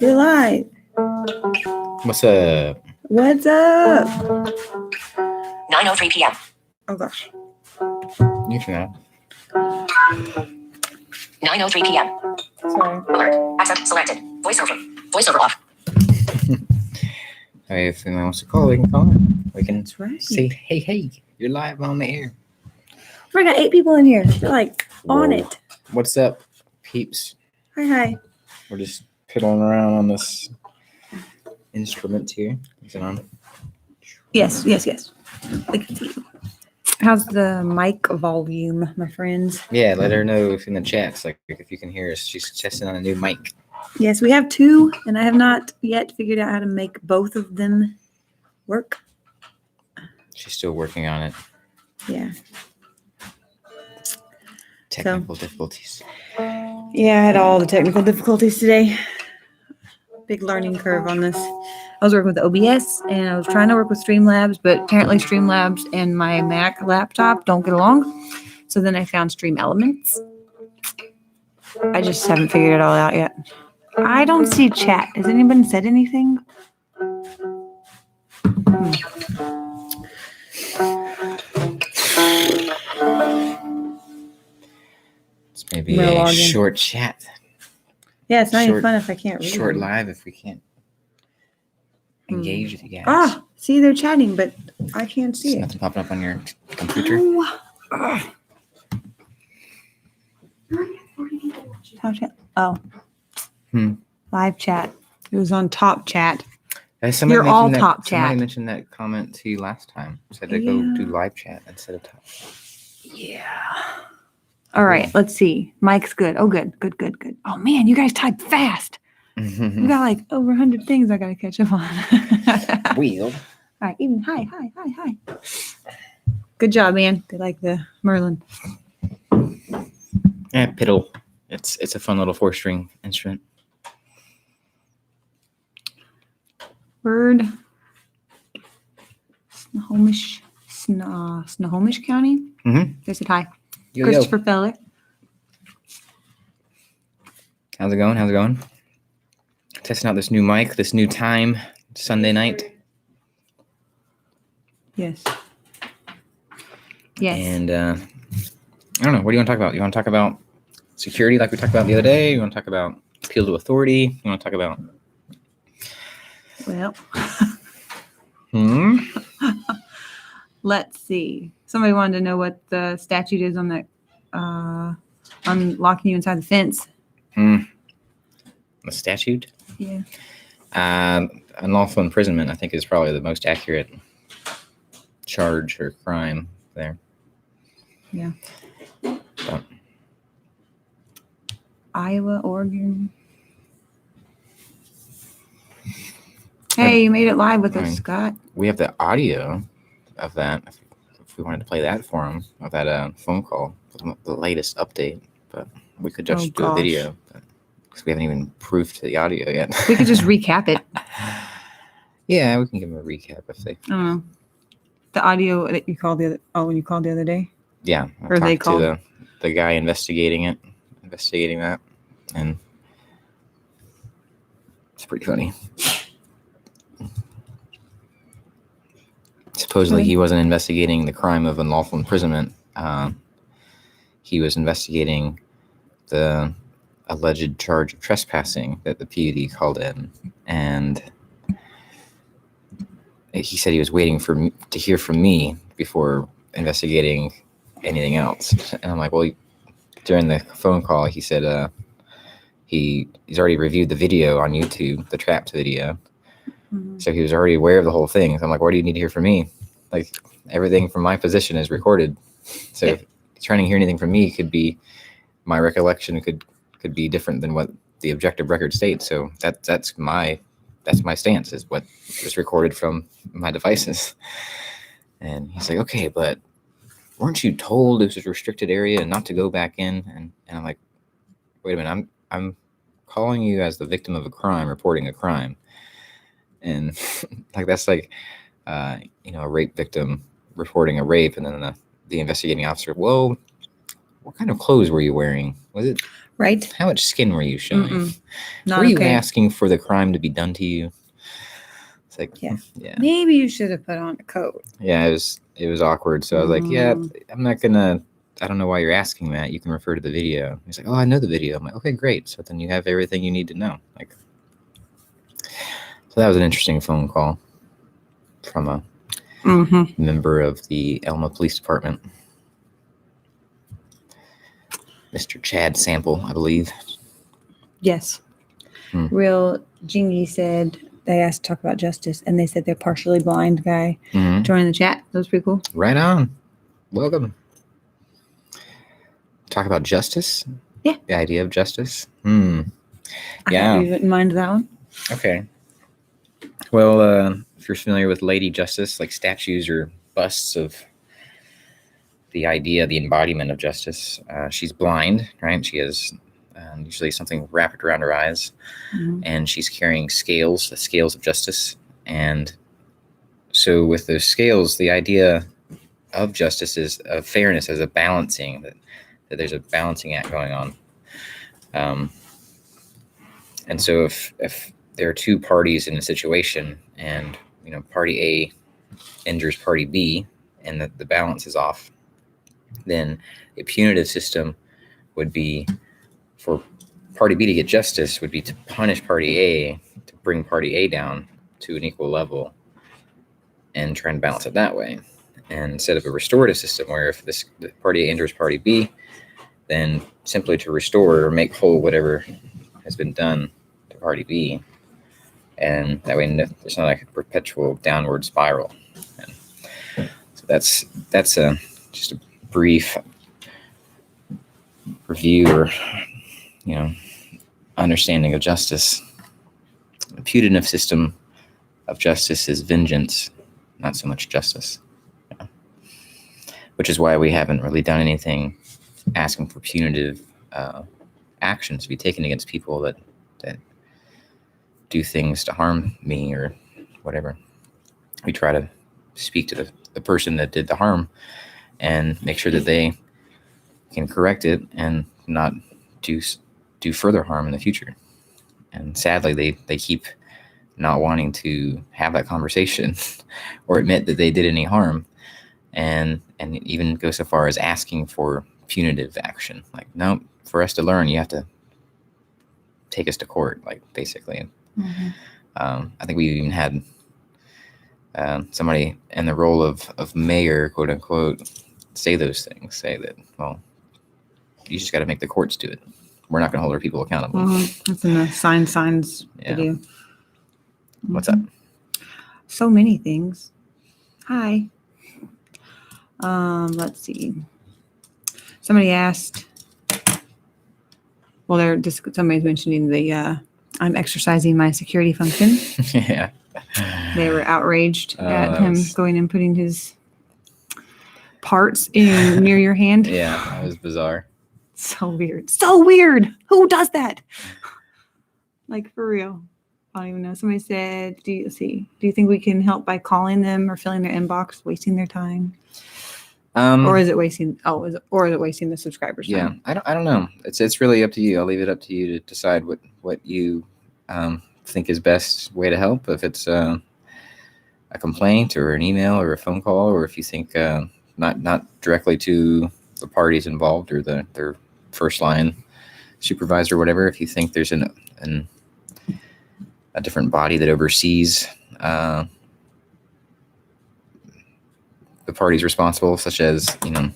You're live. What's up? What's up? 9:03 p.m. Oh gosh. You can know. 9:03 p.m. Sorry. Alert. Accept selected. Voiceover off. Hey, if anyone wants to call, we can call them. We can right. say, hey, you're live on the air. We got 8 people in here. They're like on Whoa. it. What's up, peeps? Hi. We're just piddling around on this instrument here. Is it on? Yes. I can see you. How's the mic volume, my friends? Yeah, let her know if in the chats, like if you can hear us. She's testing on a new mic. Yes, we have 2, and I have not yet figured out how to make both of them work. She's still working on it. Yeah. Technical difficulties. Yeah, I had all the technical difficulties today. Big learning curve on this. I was working with OBS and I was trying to work with Streamlabs, but apparently Streamlabs and my Mac laptop don't get along. So then I found Stream Elements. I just haven't figured it all out yet. I don't see chat. Has anyone said anything? It's maybe a short chat. Yeah, it's not even fun if I can't read. Short live if we can't engage with you guys. Ah, see, they're chatting, but I can't see There's it. nothing popping up on your computer. Oh. Live chat. It was on top chat. Somebody You're all that, top somebody chat. mentioned that comment to you last time. Said to go do live chat instead of top. Yeah. All right, let's see. Mike's good. Oh, good. Oh, man, you guys type fast. We got like over 100 things I got to catch up on. Wheel. All right, even hi. Good job, man. They like the Merlin. Yeah, piddle. It's a fun little 4-string instrument. Word. Snohomish County. They said hi. Christopher Feller. How's it going? Testing out this new mic, this new time, Sunday night. Yes. And I don't know. What do you want to talk about? You want to talk about security like we talked about the other day? You want to talk about appeal to authority? You want to talk about... Well... Let's see. Somebody wanted to know what the statute is on that on locking you inside the fence. The statute? Yeah. Unlawful imprisonment, I think, is probably the most accurate charge or crime there. Yeah. But, Iowa, Oregon. Hey, you made it live with us, Scott. We have the audio of that. If we wanted to play that for him, of that phone call, the latest update. But we could just do a video. Because we haven't even proofed the audio yet. We could just recap it. Yeah, we can give them a recap if they... I don't know. The audio that you called when you called the other day? Yeah. Or they called? To the guy investigating that. And it's pretty funny. Supposedly he wasn't investigating the crime of unlawful imprisonment. He was investigating the alleged charge of trespassing that the PUD called in. And he said he was waiting to hear from me before investigating anything else. And I'm like, well, during the phone call, he said he's already reviewed the video on YouTube, the trapped video. So he was already aware of the whole thing. So I'm like, why do you need to hear from me? Like, everything from my position is recorded. So if you're trying to hear anything from me, could be my recollection could be different than what the objective record states. So that's my stance, is what was recorded from my devices. And he's like, okay, but weren't you told this is a restricted area and not to go back in? And I'm like, wait a minute, I'm calling you as the victim of a crime, reporting a crime. And like, that's like, a rape victim reporting a rape. And then the investigating officer, well, what kind of clothes were you wearing? Was it Right? How much skin were you showing? Mm-mm. Not Were you okay. asking for the crime to be done to you? It's like, Yeah. yeah, Maybe you should have put on a coat. yeah. It was awkward. So I was like, yeah, I'm not gonna. I don't know why you're asking that. You can refer to the video. He's like, oh, I know the video. I'm like, okay, great. So then you have everything you need to know. Like, so that was an interesting phone call from a Mm-hmm. member of the Elma Police Department, Mr. Chad Sample, I believe. Yes. Hmm. Real Jingy said they asked to talk about justice, and they said they're partially blind guy Mhm. joining the chat. That was pretty cool. Right on. Welcome. Talk about justice? Yeah. The idea of justice? I Yeah. thought you wouldn't mind that one. Okay. Well, if you're familiar with Lady Justice, like statues or busts of the idea, the embodiment of justice, she's blind, right? She has usually something wrapped around her eyes, and she's carrying scales, the scales of justice. And so with those scales, the idea of justice is of fairness as a balancing, that there's a balancing act going on. And so if there are two parties in a situation, and party A injures party B, and the balance is off, then a punitive system would be for party B to get justice would be to punish party A, to bring party A down to an equal level and try and balance it that way. And instead of a restorative system where if the party A injures party B, then simply to restore or make whole whatever has been done to party B, and that way there's not like a perpetual downward spiral. And so that's just a brief review or understanding of justice. The punitive system of justice is vengeance, not so much justice. Which is why we haven't really done anything asking for punitive actions to be taken against people that do things to harm me or whatever. We try to speak to the person that did the harm and make sure that they can correct it and not do further harm in the future. And sadly, they keep not wanting to have that conversation or admit that they did any harm, and even go so far as asking for punitive action. Like, no, for us to learn, you have to take us to court, like, basically. I think we even had somebody in the role of mayor, quote unquote, say those things, say that, well, you just got to make the courts do it. We're not going to hold our people accountable. That's in the signs video. What's up? So many things. Hi. Let's see. Somebody asked. Well, somebody's mentioning the I'm exercising my security function. Yeah. They were outraged at him going and putting his parts in near your hand. Yeah, that was bizarre. So weird. So weird. Who does that? Like, for real. I don't even know. Somebody said, do you think we can help by calling them or filling their inbox, wasting their time? Or is it wasting the subscribers' time? Yeah, I don't know. It's really up to you. I'll leave it up to you to decide what you think is best way to help. If it's a complaint or an email or a phone call, or if you think not directly to the parties involved or their first line supervisor or whatever, if you think there's a different body that oversees the parties responsible, such as like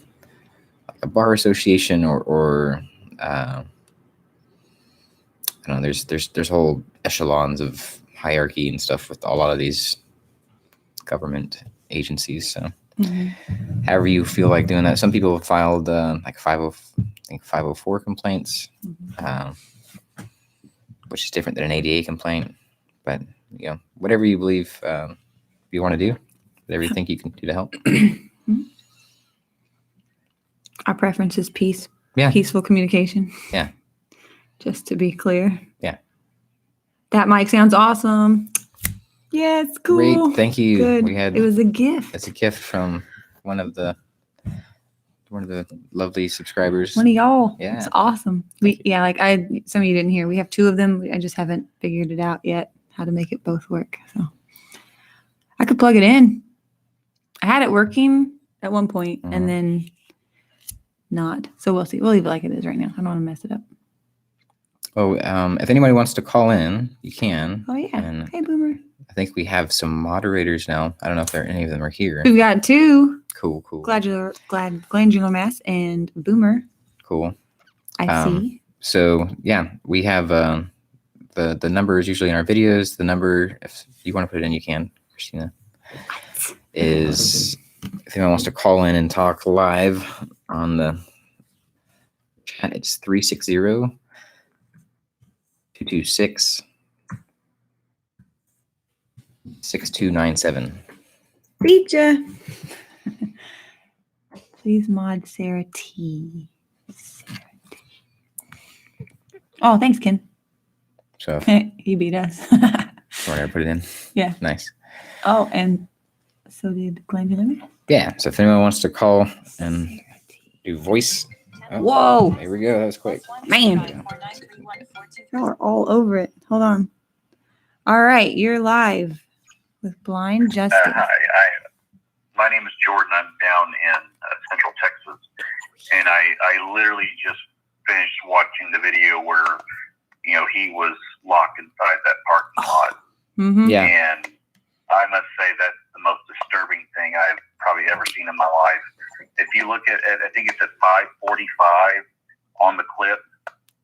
a bar association or I don't know. There's whole echelons of hierarchy and stuff with a lot of these government agencies. So however you feel like doing that. Some people have filed like 504 complaints, which is different than an ADA complaint. But whatever you believe you want to do, whatever you think you can do to help. Our preference is peace. Yeah. Peaceful communication. Yeah. Just to be clear. Yeah. That mic sounds awesome. Yeah, it's cool. Great. Thank you. Good. It was a gift. It's a gift from one of the one of the lovely subscribers. One of y'all. Yeah. It's awesome. Some of you didn't hear. We have 2 of them. I just haven't figured it out yet how to make it both work. So I could plug it in. I had it working at one point Mhm. and then not. So we'll see. We'll leave it like it is right now. I don't want to mess it up. Oh, if anybody wants to call in, you can. Oh yeah. And Hey Boomer. I think we have some moderators now. I don't know if any of them are here. We've got 2. Cool. Glandular mass and Boomer. Cool. I see. So yeah, we have the number is usually in our videos. The number, if you want to put it in, you can, Christina. Is if anyone wants to call in and talk live on the chat, it's 360-226-6297. Beat ya. Please mod Sarah T. Oh, thanks, Ken. So if He beat us. we're gonna put it in. Yeah. Nice. Oh, and so did Glandular mass. Yeah. So if anyone wants to call and do voice. Oh, Whoa. Here we go. That was quick. Man. Y'all are all over it. Hold on. All right, you're live with Blind Justice. Hi, my name is Jordan. I'm down in Central Texas, and I literally just finished watching the video where he was locked inside that parking lot. Mm-hmm. Yeah. And I must say that's the most disturbing thing I've probably ever seen in my life. If you look at I think it's at 5:45 on the clip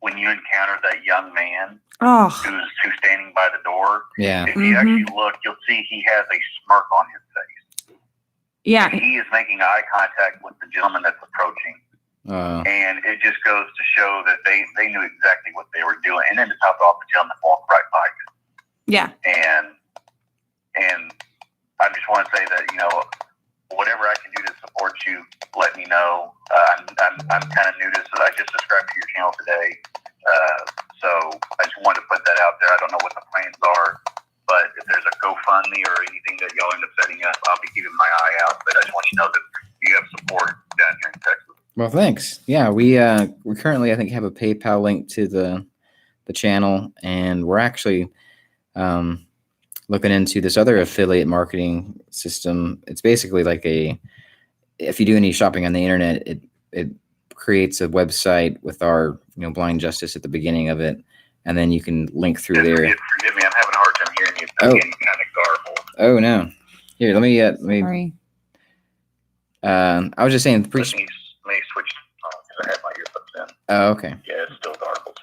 when you encounter that young man Oh. who's standing by the door. Yeah. If you actually look, you'll see he has a smirk on his face. Yeah. And he is making eye contact with the gentleman that's approaching. And it just goes to show that they knew exactly what they were doing. And then to top it off, the gentleman walked right by you. Yeah. And I just want to say that, whatever I can do to support you, let me know. I'm kind of new to this. I just subscribed to your channel today. So I just wanted to put that out there. I don't know what the plans are, but if there's a GoFundMe or anything that y'all end up setting up, I'll be keeping my eye out. But I just want you to know that you have support down here in Texas. Well, thanks. Yeah, we currently, I think, have a PayPal link to the channel, and we're actually looking into this other affiliate marketing system. It's basically like if you do any shopping on the internet, it creates a website with our Blind Justice at the beginning of it, and then you can link through there. Forgive me, I'm having a hard time hearing you. I'm getting kind of garbled. Oh no! Here, let me. Sorry. I was just saying. Let me switch because I have my earbuds in. Oh, okay. Yeah, it's still garbled.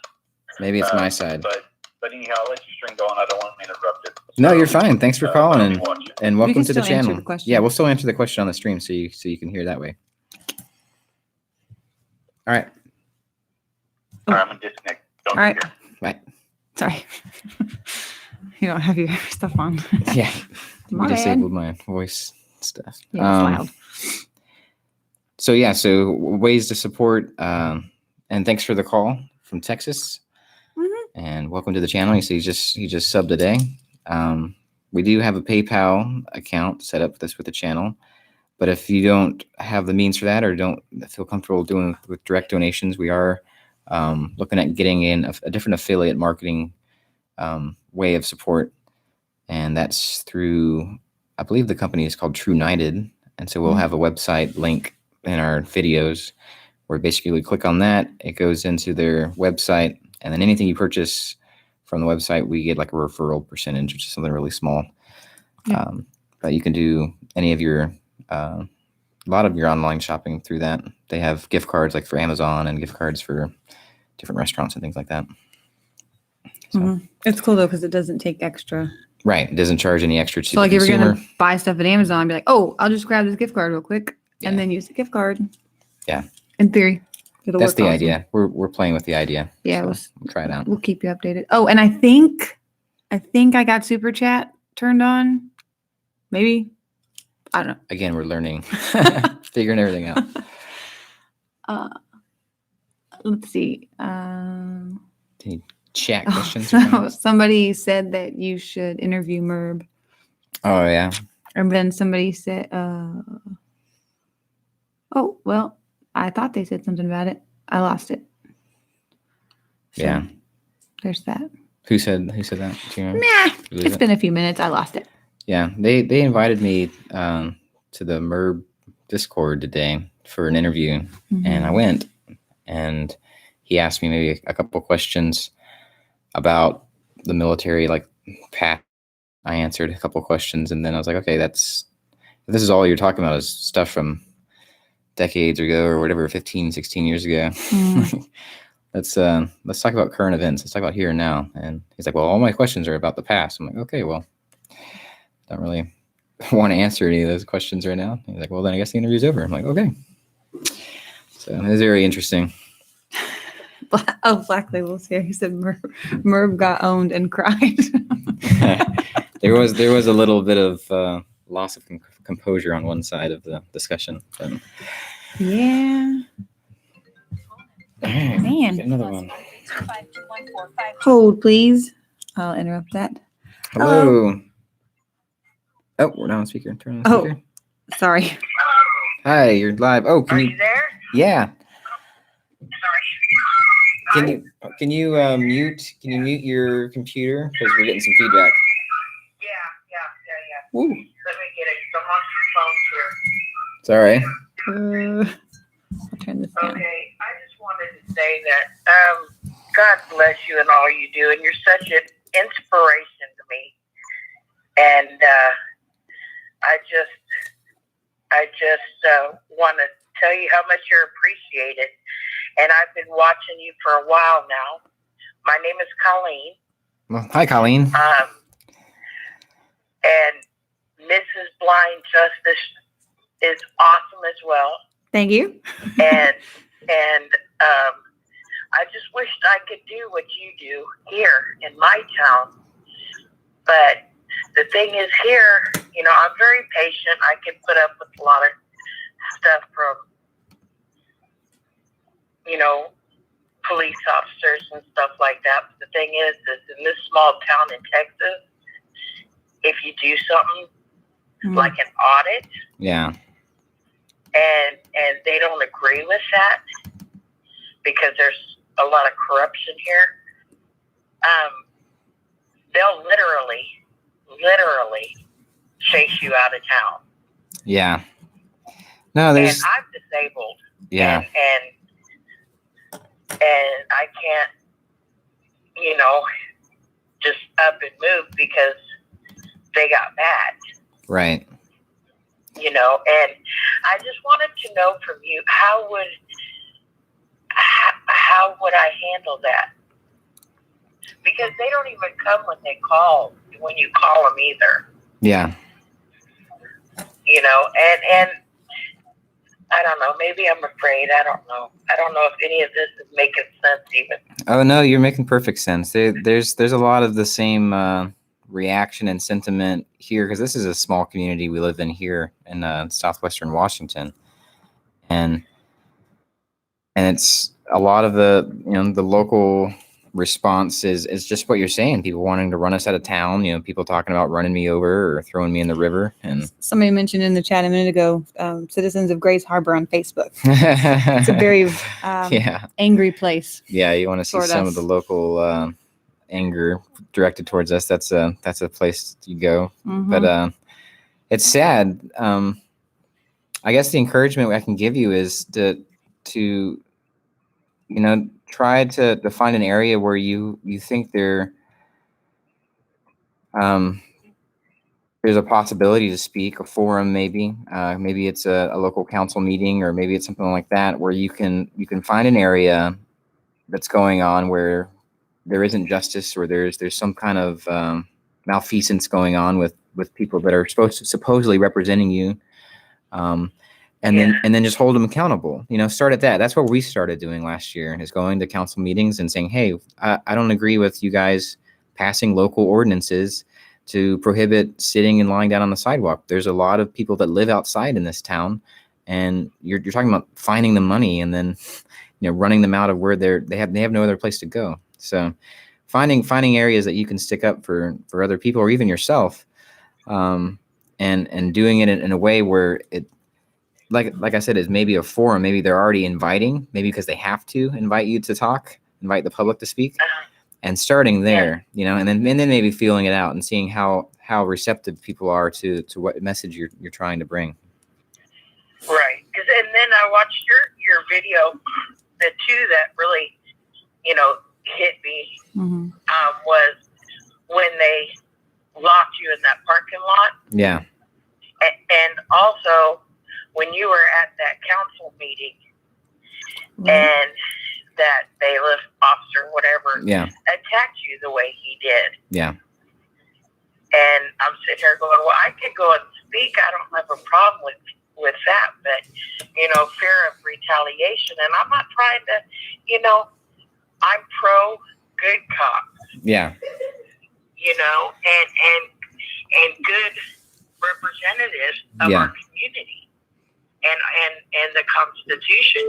Maybe it's my side. But anyhow, I'll let you string going. I don't want to interrupt it. No, you're fine. Thanks for calling and welcome can to the still answer channel. the question. Yeah, we'll still answer the question on the stream so you can hear that way. All right. All right, I'm going to disconnect. Don't All right. hear. Bye. Sorry. You don't have your stuff on. Yeah. My We bad. disabled my voice stuff. Yeah, it's loud. So ways to support, and thanks for the call from Texas, and welcome to the channel. You see, he just subbed today. We do have a PayPal account set up with the channel, but if you don't have the means for that or don't feel comfortable doing with direct donations, we are looking at getting in a different affiliate marketing way of support, and that's through, I believe the company is called True United, and so we'll have a website link in our videos where basically we click on that, it goes into their website, and then anything you purchase from the website, we get like a referral percentage, which is something really small. Yeah. But you can do any of your, a lot of your online shopping through that. They have gift cards like for Amazon and gift cards for different restaurants and things like that. So, It's cool though because it doesn't take extra. right. It doesn't charge any extra to So the like if you're consumer. gonna buy stuff at Amazon, be like, oh, I'll just grab this gift card real quick and then use the gift card. Yeah. In theory, it'll That's work the awesome. idea. We're playing with the idea. Yeah, So we'll try it out. We'll keep you updated. Oh, and I think I got super chat turned on. Maybe. I don't know. Again, we're learning, figuring everything out. Let's see. Any chat questions? Or comments? Somebody said that you should interview Merb. Oh yeah. And then somebody said, oh, well, I thought they said something about it. I lost it. So, Yeah. there's that. Who said that? Do you remember? Nah, Did you lose it's it? been a few minutes. I lost it. Yeah, they invited me to the MERB Discord today for an interview, and I went, and he asked me maybe a couple questions about the military, like past. I answered a couple questions, and then I was like, okay, this is all you're talking about is stuff from decades ago or whatever, 15, 16 years ago. Let's talk about current events. Let's talk about here and now. And he's like, well, all my questions are about the past. I'm like, okay, well, don't really want to answer any of those questions right now. He's like, well, then I guess the interview's over. I'm like, okay. So it was very interesting. Black Label's here. He said Merv got owned and cried. There was a little bit of loss of composure on one side of the discussion. But, yeah. Man. Get another one. Hold, please. I'll interrupt that. Hello. Oh, we're not on speaker. Turn on speaker. Sorry. Hi, you're live. Oh, Are you there? Yeah. Sorry. Can you mute your computer because we're getting some feedback. Yeah. Woo. Let me get it. I'm on two phones here. It's all right. I'll turn this down. Okay, I just wanted to say that God bless you and all you do, and you're such an inspiration to me. And I just want to tell you how much you're appreciated. And I've been watching you for a while now. My name is Colleen. Well, hi, Colleen. And Mrs. Blind Justice is awesome as well. Thank you. And I just wished I could do what you do here in my town. But the thing is here, I'm very patient. I can put up with a lot of stuff from, police officers and stuff like that. But the thing is in this small town in Texas, if you do something like an audit, Yeah. and they don't agree with that because there's a lot of corruption here, they'll literally chase you out of town. Yeah. No, there's. And I'm disabled. Yeah. And I can't, just up and move because they got mad. Right. And I just wanted to know from you, how would I handle that? Because they don't even come when you call them either. Yeah. And I don't know, maybe I'm afraid. I don't know if any of this is making sense even. Oh no, you're making perfect sense. There's a lot of the same reaction and sentiment here because this is a small community we live in here in southwestern Washington, and it's a lot of the the local response is just what you're saying. People wanting to run us out of town. People talking about running me over or throwing me in the river. And Somebody mentioned in the chat a minute ago, citizens of Grace Harbor on Facebook. It's a very angry place. Yeah, you want to see some of the local anger directed towards us. That's a place you go. But it's sad. I guess the encouragement I can give you is to try to find an area where you think there's a possibility to speak, a forum maybe. Maybe it's a local council meeting, or maybe it's something like that where you can find an area that's going on where there isn't justice, or there's some kind of malfeasance going on with people that are supposedly representing you. And then just hold them accountable. Start at that. That's what we started doing last year, is going to council meetings and saying, hey, I don't agree with you guys passing local ordinances to prohibit sitting and lying down on the sidewalk. There's a lot of people that live outside in this town, and you're talking about finding the money and then running them out of where they have no other place to go. So finding areas that you can stick up for other people or even yourself, and doing it in a way where like I said, is maybe a forum. Maybe they're already inviting, maybe because they have to invite you to talk, invite the public to speak, and starting there, and then maybe feeling it out and seeing how receptive people are to what message you're trying to bring. Right. And then I watched your video. The two that really, hit me was when they locked you in that parking lot. Yeah. And also when you were at that council meeting and that bailiff officer, whatever, attacked you the way he did. Yeah. And I'm sitting here going, well, I could go and speak. I don't have a problem with that. But, fear of retaliation. And I'm not trying to, I'm pro good cops. Yeah. And good representatives of our community and the Constitution,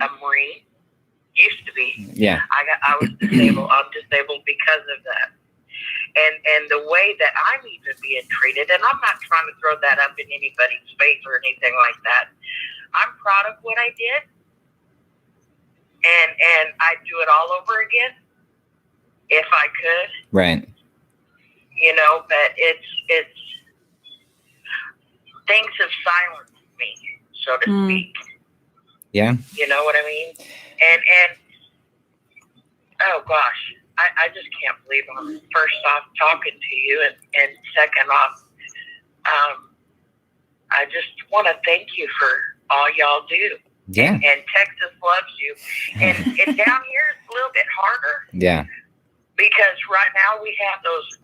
I'm a Marine, used to be. Yeah. I was disabled. I'm disabled because of that. And the way that I'm even being treated, and I'm not trying to throw that up in anybody's face or anything like that. I'm proud of what I did. And I'd do it all over again if I could. Right. But it's things have silenced me, so to speak. Yeah. You know what I mean? And oh gosh, I just can't believe I'm first off talking to you, and second off, I just want to thank you for all y'all do. Yeah. And Texas loves you. And down here it's a little bit harder. Yeah. Because right now we have those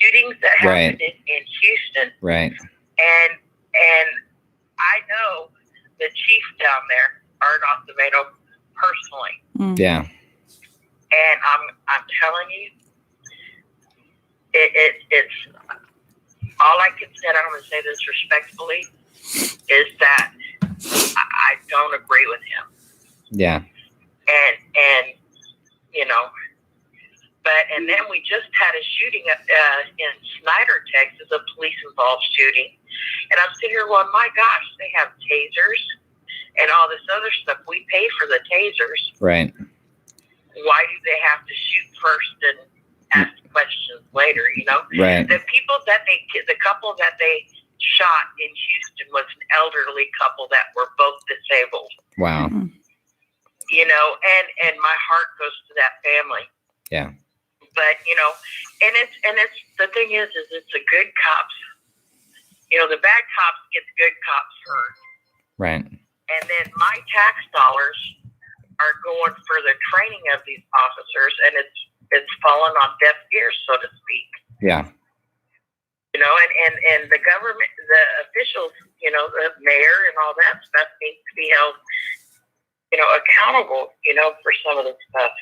shootings that happened in Houston. Right. And I know the chief down there, Art Acevedo, personally. Yeah. And I'm telling you, it's all I can say. I'm going to say this respectfully, is that I don't agree with him. Yeah. And and then we just had a shooting in Snyder, Texas, a police-involved shooting. And I'm sitting here going, my gosh, they have tasers and all this other stuff. We pay for the tasers. Right. Why do they have to shoot first and ask questions later, Right. The couple that they shot in Houston was an elderly couple that were both disabled. Wow. And my heart goes to that family. Yeah. But, and it's the thing is it's the good cops. The bad cops get the good cops hurt. Right. And then my tax dollars are going for the training of these officers, and it's fallen on deaf ears, so to speak. Yeah. And the government, the officials, the mayor and all that stuff needs to be held, accountable, for some of the stuff,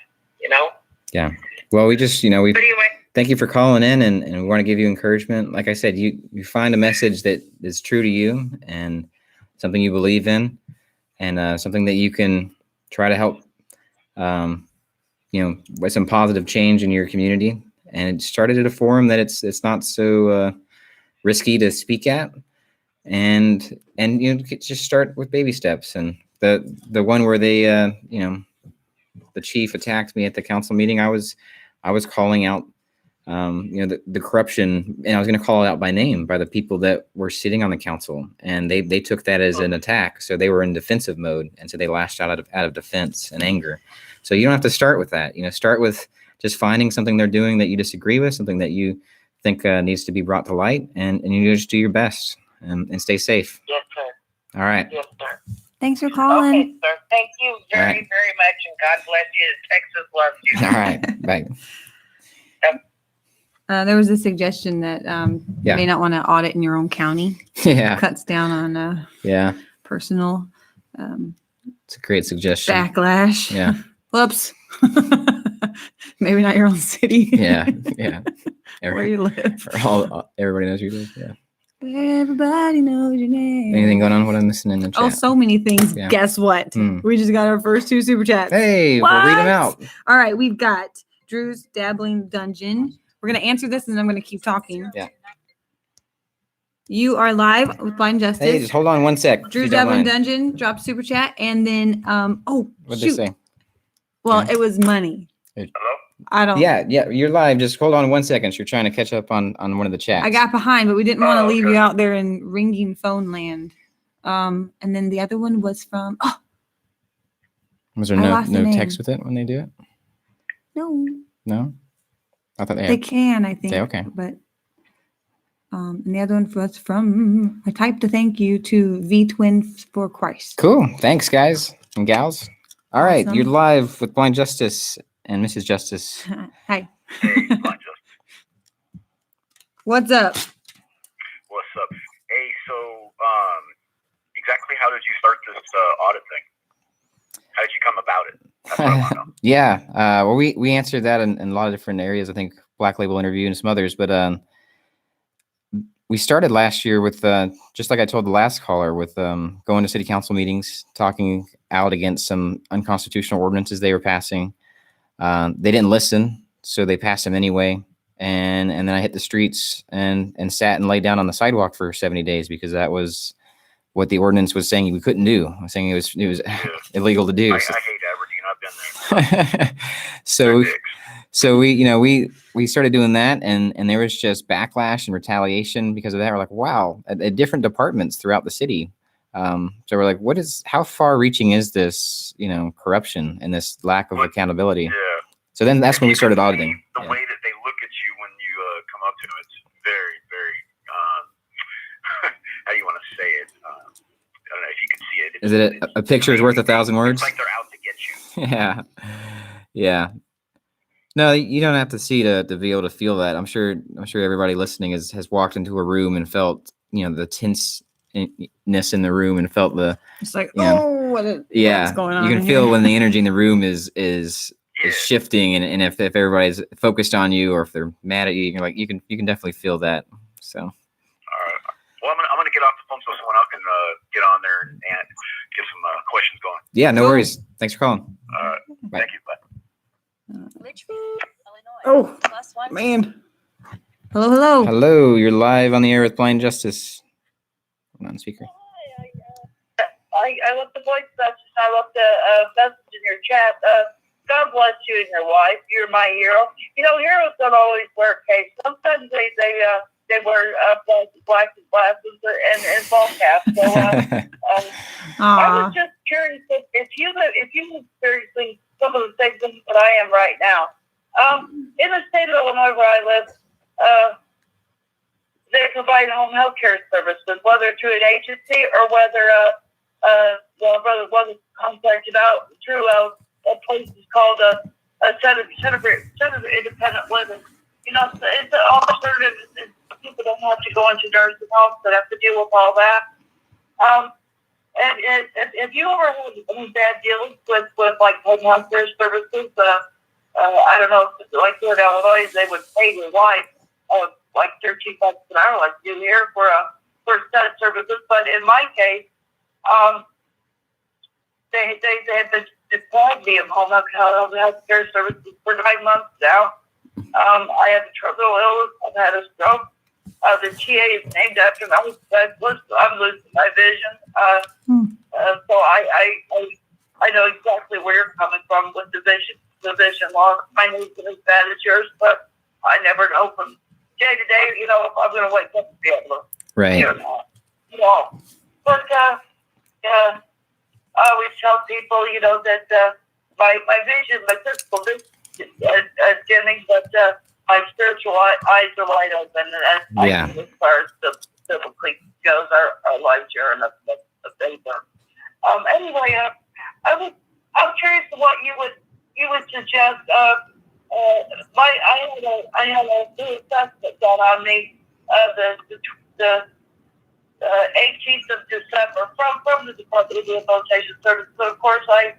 Yeah. Well, we just, But anyway, thank you for calling in, and we want to give you encouragement. Like I said, you find a message that is true to you and something you believe in, and something that you can try to help, with some positive change in your community. And it started at a forum that it's not so risky to speak at, and just start with baby steps. And the one where they, the chief attacked me at the council meeting, I was calling out, the corruption, and I was going to call it out by name by the people that were sitting on the council, and they took that as an attack. So they were in defensive mode, and so they lashed out of defense and anger. So you don't have to start with that. Start with just finding something they're doing that you disagree with, something that you think needs to be brought to light, and you just do your best and stay safe. Yes, sir. All right. Yes, sir. Thanks for calling. Okay, sir. Thank you very, very much, and God bless you. Texas loves you. All right. Bye. There was a suggestion that you may not want to audit in your own county. Yeah. Cuts down on personal it's a great suggestion. backlash. Yeah. Whoops. Maybe not your own city. Yeah. Where you live. Everybody knows you live. Yeah. Everybody knows your name. Anything going on? What I'm missing in the chat? Oh, so many things. Yeah. Guess what? We just got our first 2 super chats. Hey, we'll read them out. All right, we've got Drew's Dabbling Dungeon We're going to answer this and I'm going to keep talking. Yeah. You are live with Blind Justice. Hey, just hold on one sec. Drew if you don't Dublin mind. Dungeon dropped super chat. And then, What'd shoot. they say? Well, Yeah. it was money. Hello? I don't. Yeah, you're live. Just hold on one second. You're trying to catch up on one of the chats. I got behind, but we didn't want to Oh, leave okay. you out there in ringing phone land. And then the other one was from, Was there I no lost the name. text with it when they do it? no, No? I thought they they had. can, I think. Yeah, okay. But, and the other one was from, I typed a thank you to V Twins for Christ. Cool. Thanks, guys and gals. All right, you're Awesome. live with Blind Justice and Mrs. Justice. Hi. Hey, Blind Justice. What's up? What's up? Hey, so exactly how did you start this audit thing? How did you come about it? That's what I want to know. Yeah. Well, we answered that in a lot of different areas. I think Black Label interview and some others, but we started last year with just like I told the last caller, with going to city council meetings, talking out against some unconstitutional ordinances they were passing. They didn't listen, so they passed them anyway. And then I hit the streets and sat and laid down on the sidewalk for 70 days because that was what the ordinance was saying we couldn't do. I was saying it was illegal to do. I hate Aberdeen. I've been there. So we started doing that, and there was just backlash and retaliation because of that. We're like, wow, at different departments throughout the city. So we're like, how far reaching is this, corruption and this lack of accountability? Yeah. So then that's when we started auditing. The way that they look at you when you come up to them, it's very, very, how do you want to say it? I don't know if you can see it. Is it a picture is worth 1,000 words? It's like they're out to get you. Yeah. Yeah. No, you don't have to see to be able to feel that. I'm sure everybody listening has walked into a room and felt, the tenseness in the room and felt the, It's like, Yeah. what's going on? You can in feel here? when the energy in the room is Yeah. shifting, and if everybody's focused on you or if they're mad at you, you're like, you can definitely feel that. So. All right. Well, I'm gonna get off the phone so someone else can get on there and get some questions going. Yeah, no Cool. worries. Thanks for calling. All right. Bye. Thank you. Bye. Richmond, Illinois. Oh, +1. man. Hello. Hello, you're live on the air with Blind Justice. I'm on speaker. I left the voice message. I left a message in your chat. God bless you and your wife. You're my hero. Heroes don't always wear capes. Sometimes they wear black glasses and ball caps. So I was just curious if you were experiencing some of the same things that I am right now. In the state of Illinois where I live, they provide home health care services, whether through an agency or whether brother wasn't contacted out through a place called a Center of Independent Living. It's an alternative. People don't have to go into nursing homes that have to deal with all that. And if you ever had any bad dealings with like home health care services, I don't know, like here in Illinois, they would pay your wife like $13 an hour, like you do here for a set of services. But in my case, they have been deprived me of home health care services for 9 months now. I have a terminal illness. I've had a stroke. The TA is named after me. I'm losing my vision. So I know exactly where you're coming from with the vision loss. My news is as bad as yours, but I never know from day to day, if I'm going to wake up and be able to Right. hear that. But I always tell people, that my vision, my physical vision is dimming, but my spiritual eyes are wide open. And Yeah. as far as the biblically goes, our lives are enough of things. Anyway, I'm curious what you would suggest. I had a new assessment done on me the 18th of December from the Department of Rehabilitation Services. So of course, I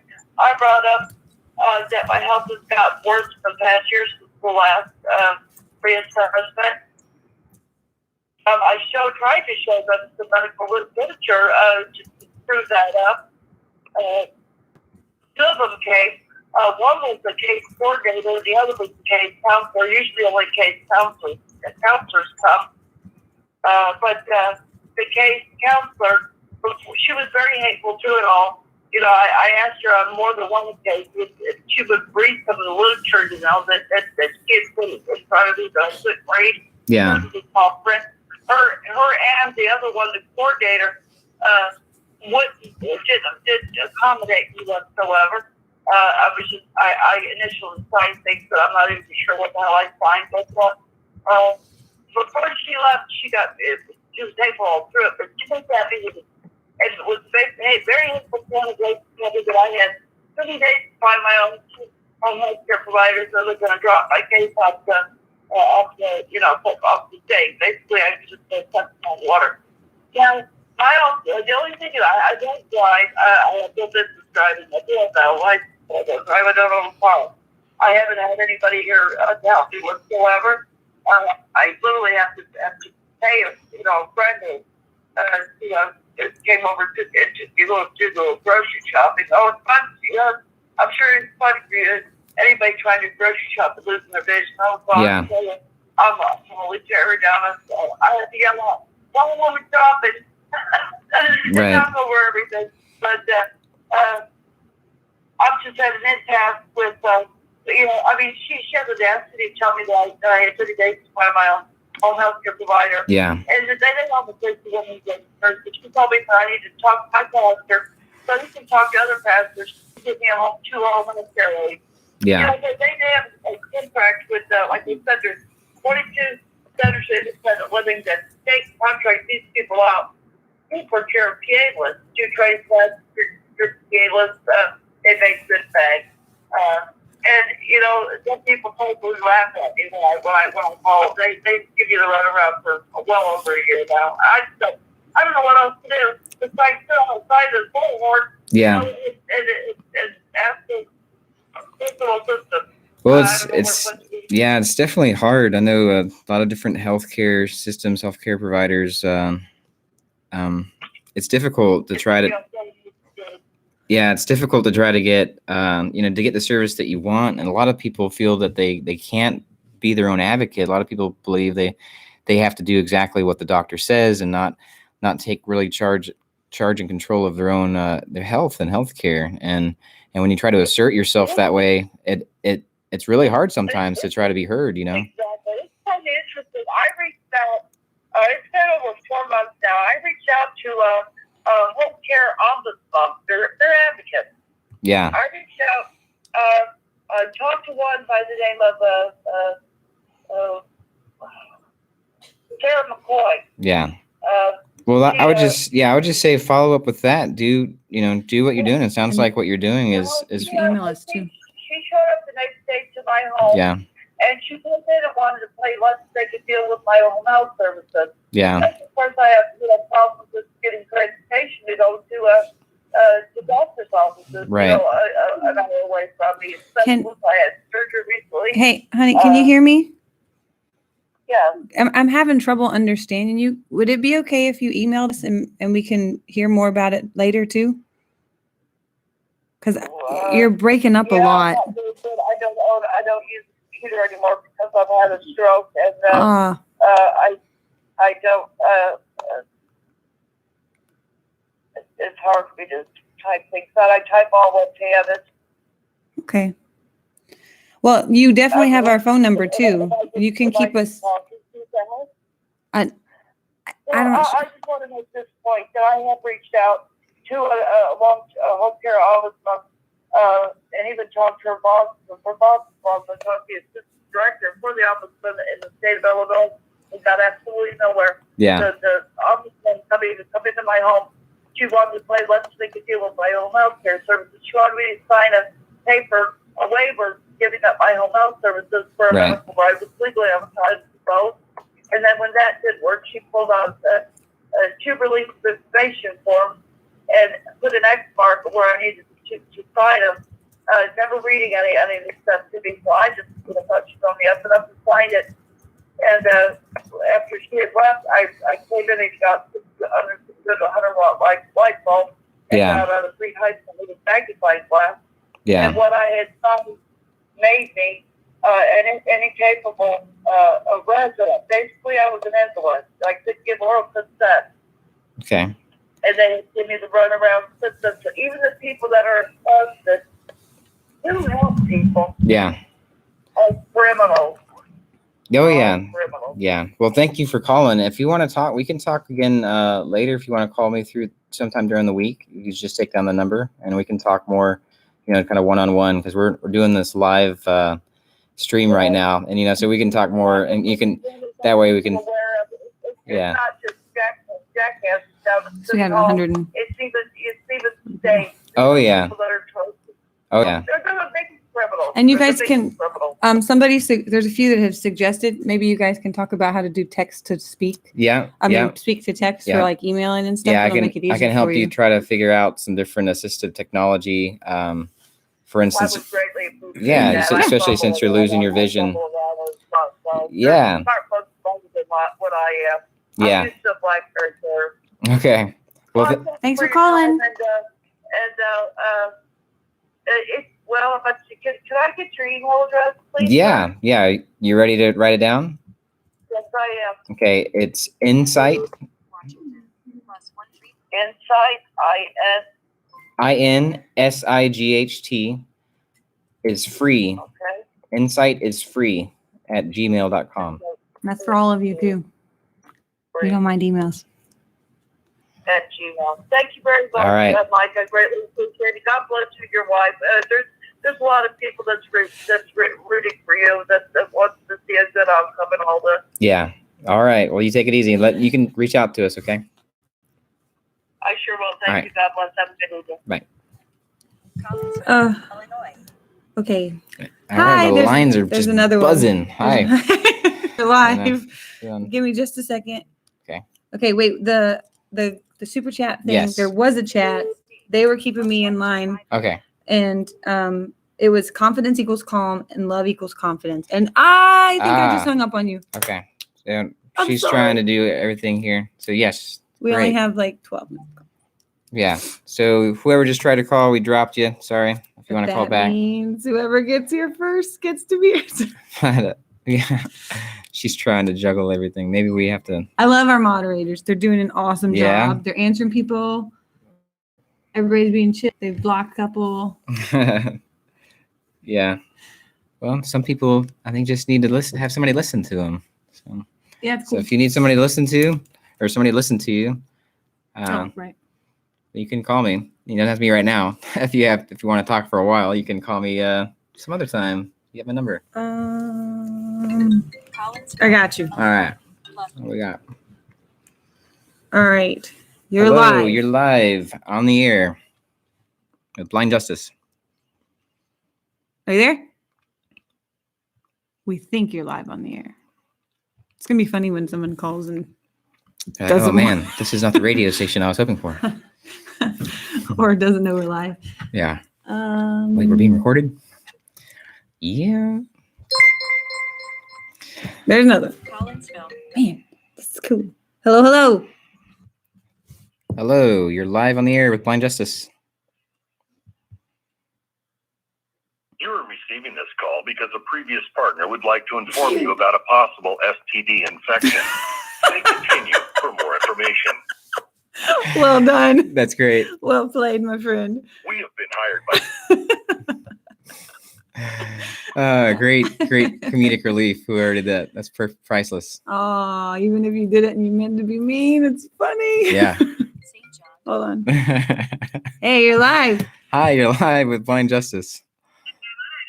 brought up that my health has gotten worse from past years since the last reassessment. I tried to show them the medical literature to prove that up. Two of them came One was the case coordinator, the other was the case counselor. Usually only case counselors come. But the case counselor, she was very hateful to it all. You know, I asked her on more than one occasion if she would read some of the literature, you know, that kids put in front of me that I couldn't read. Yeah. Her and the other one, the coordinator, didn't accommodate me whatsoever. I initially signed things, but I'm not even sure what the hell I signed. But before she left, she was hateful all through it, but she was happy with it. And it was very hateful that I had 30 days to find my own health care providers that were going to drop my case off the state. Basically, I just cut my water. Now, the only thing that I don't drive, I have no business driving. I do have a license. I don't drive. I don't own a car. I haven't had anybody here help me whatsoever. I literally have to pay a friend who came over to do grocery shopping. Oh, it's fun. I'm sure it's fun for you. Anybody trying to grocery shop and losing their vision. Oh, God. Yeah. I'm totally tearing down. I have to yell out, "Don't want to stop it." Right. Talk over everything. But I'm just at an impasse with, she had the audacity to tell me that I had 30 days to find my own health care provider. Yeah. And they didn't have a place to go and get nurse. But she told me that I need to talk to my pastor so he can talk to other pastors to give me two home health care aides. Yeah. They have a contract with, like you said, there's 22 centers of independent living that state contract these people out. For your PA list, two trade lists, your PA list, they make good bag. And some people totally laugh at me when I call. They give you the runaround for well over a year now. I don't know what else to do. It's like sit on the side of the bullhorn. Yeah. It's after personal system. Well, it's definitely hard. I know a lot of different healthcare systems, healthcare providers. It's difficult to try to. Yeah, it's difficult to try to get, to get the service that you want, and a lot of people feel that they can't be their own advocate. A lot of people believe they have to do exactly what the doctor says and not take really charge and control of their own their health and healthcare. And when you try to assert yourself that way, it's really hard sometimes to try to be heard. Exactly. It's kind of interesting. I reached out. It's been over 4 months now. I reached out to home care ombudsman. They're advocates. Yeah. I reached out. I talked to one by the name of Sarah McCoy. Yeah. Well, I would just say follow up with that. Do what you're doing. It sounds like what you're doing is. Email us too. She showed up the next day to my home. Yeah. And she told me that wanted to play let's take a deal with my own health services. Yeah. And of course, I have problems with getting accreditation to go to doctor's offices. Right. An hour away from me. Especially if I had surgery recently. Hey, honey, can you hear me? Yeah. I'm having trouble understanding you. Would it be okay if you emailed us and we can hear more about it later too? Because you're breaking up a lot. I don't use the computer anymore because I've had a stroke, and I don't. It's hard for me to type things out. I type all web-handed. Okay. Well, you definitely have our phone number too. You can keep us. I don't. I just want to make this point that I have reached out to a home care ombudsman, and even talked to her boss, talked to the assistant director for the ombudsman in the state of Illinois, and got absolutely nowhere. Yeah. The ombudsman come into my home. She wanted to play let's make a deal with my own health care services. She wanted me to sign a waiver giving up my home health services for a medical where I was legally entitled to both. And then when that didn't work, she pulled out two release of information forms and put an X mark where I needed to sign them. Never reading any of this stuff to me, so I just thought she told me up and signed it. And after she had left, I came in and got a 100-watt light bulb and got out of free high school with a magnifying glass. Yeah. And what I had thought made me an incapable a resident. Basically, I was an invalid. I couldn't give oral consent. Okay. And they give me the runaround system. So even the people that are hosted do help people Yeah. as criminals. Oh yeah. Criminals. Yeah. Well, thank you for calling. If you want to talk, we can talk again later. If you want to call me through sometime during the week, you can just take down the number and we can talk more, kind of one-on-one, because we're doing this live stream right now, and so we can talk more, and you can, that way we can, yeah. It's not just jackass down the So we have hall. 100 and It's even states. Oh yeah. People that are toasted. Oh yeah. They're the big criminals. And you They're guys the big can- criminals. there's a few that have suggested maybe you guys can talk about how to do text to speak. Yeah. I yeah. mean, speak to text Yeah. for like emailing and stuff. Yeah, It'll make it easier I can help for you try to figure out some different assistive technology. For I instance, would greatly appreciate yeah, that. so especially since you're losing your vision. Yeah. They're smart folks than what I am. Yeah. I'm used to black hair. Okay. Well, Thanks for calling. Well, can I get your email address, please? yeah. You ready to write it down? Yes, I am. Okay. It's insight. Insight, INSIGHT is free. okay. Insight is free at gmail.com. That's for all of you too. We don't mind emails. At Gmail. Thank you very much, All right. Mike. I greatly appreciate it. God bless you, your wife. There's a lot of people that's rooting for you, that wants to see a good outcome and all this. Yeah. All right. Well, you take it easy. You can reach out to us, okay? I sure will. All Thank right. you. God bless. Have a good evening. Okay. All Hi, right. The there's- lines are there's just another one. buzzing. Hi. You're live. Yeah. Give me just a second. Okay. Okay, wait. The super chat thing. Yes. There was a chat. They were keeping me in line, Okay. and it was confidence equals calm and love equals confidence. And I think I just hung up on you. Okay. So I'm she's sorry. trying to do everything here. So yes. We only Great. have like 12 minutes. Yeah. So whoever just tried to call, we dropped you. Sorry. If you want to call That back. means whoever gets here first gets to be here. Yeah. She's trying to juggle everything. Maybe we have to. I love our moderators. They're doing an awesome Yeah. job. They're answering people. Everybody's being chill. They've blocked a couple. Yeah. Well, some people I think just need to have somebody listen to them. So, Yeah, it's so cool. if you need somebody to listen to, or somebody to listen to you, Oh, right. you can call me. You don't have to be right now. If you want to talk for a while, you can call me some other time. You have my number. I got you. All right. What we got? All right. You're Hello, live. You're live on the air with Blind Justice. Are you there? We think you're live on the air. It's going to be funny when someone calls and Oh Doesn't man, this is not the radio station I was hoping for. or doesn't know we're live. Yeah. Wait, we're being recorded? Yeah. There's another. Man, this is cool. Hello, hello. Hello, you're live on the air with Blind Justice. You are receiving this call because a previous partner would like to inform you about a possible STD infection. Please continue for more information. Well done. That's great. Well played, my friend. We have been hired by Great comedic relief. Whoever did that. That's priceless. Oh, even if you did it and you meant to be mean, it's funny. Yeah. Hold on. Hey, you're live. Hi, you're live with Blind Justice.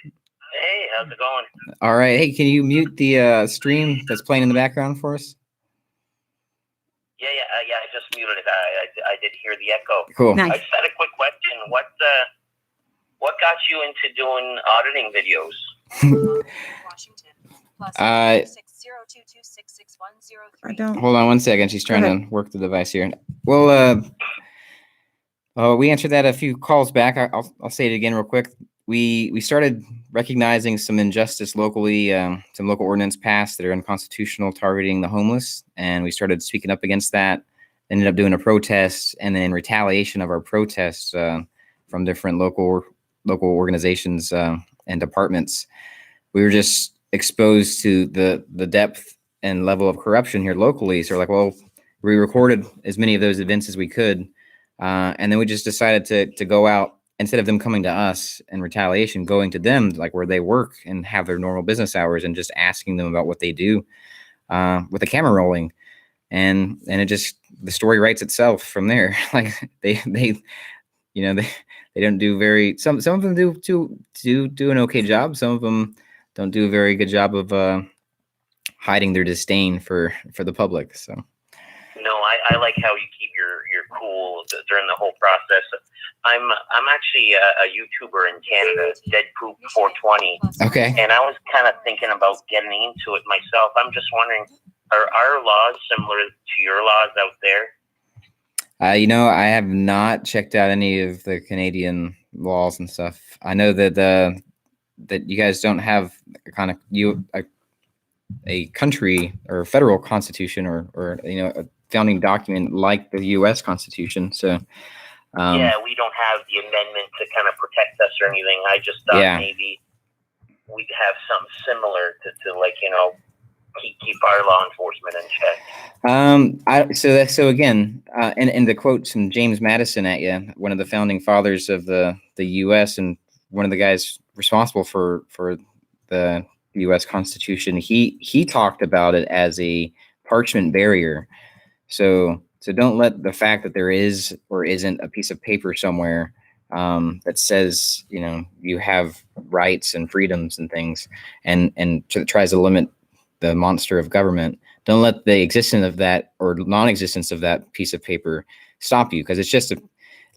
Hey, how's it going? All right. Hey, can you mute the stream that's playing in the background for us? Yeah. I just muted it. I did hear the echo. Cool. I Nice. just had a quick question. What got you into doing auditing videos? I don't. Hold on one second. She's trying Okay. to work the device here. Well, we answered that a few calls back. I'll say it again real quick. We started recognizing some injustice locally, some local ordinance passed that are unconstitutional, targeting the homeless, and we started speaking up against that. Ended up doing a protest, and then retaliation of our protests from different local local organizations and departments, we were just exposed to the depth and level of corruption here locally. So we're like, well, we recorded as many of those events as we could, and then we just decided to go out, instead of them coming to us in retaliation, going to them like where they work and have their normal business hours and just asking them about what they do with the camera rolling. And it just, the story writes itself from there. Like they don't do very, some of them do an okay job. Some of them don't do a very good job of hiding their disdain for the public. So No, I like how you keep your cool during the whole process. I'm actually a YouTuber in Canada, Dead Poop 420. okay. And I was kind of thinking about getting into it myself. I'm just wondering, are our laws similar to your laws out there? I have not checked out any of the Canadian laws and stuff. I know that that you guys don't have a country or federal constitution or a founding document like the U.S. Constitution. So Yeah, we don't have the amendment to kind of protect us or anything. I just thought maybe we'd have something similar to like, keep our law enforcement in check. So again, and to quote some James Madison at you, one of the founding fathers of the U.S. and one of the guys responsible for the U.S. Constitution, he talked about it as a parchment barrier. So don't let the fact that there is or isn't a piece of paper somewhere that says you have rights and freedoms and things, and tries to limit the monster of government. Don't let the existence of that or non-existence of that piece of paper stop you, because it's just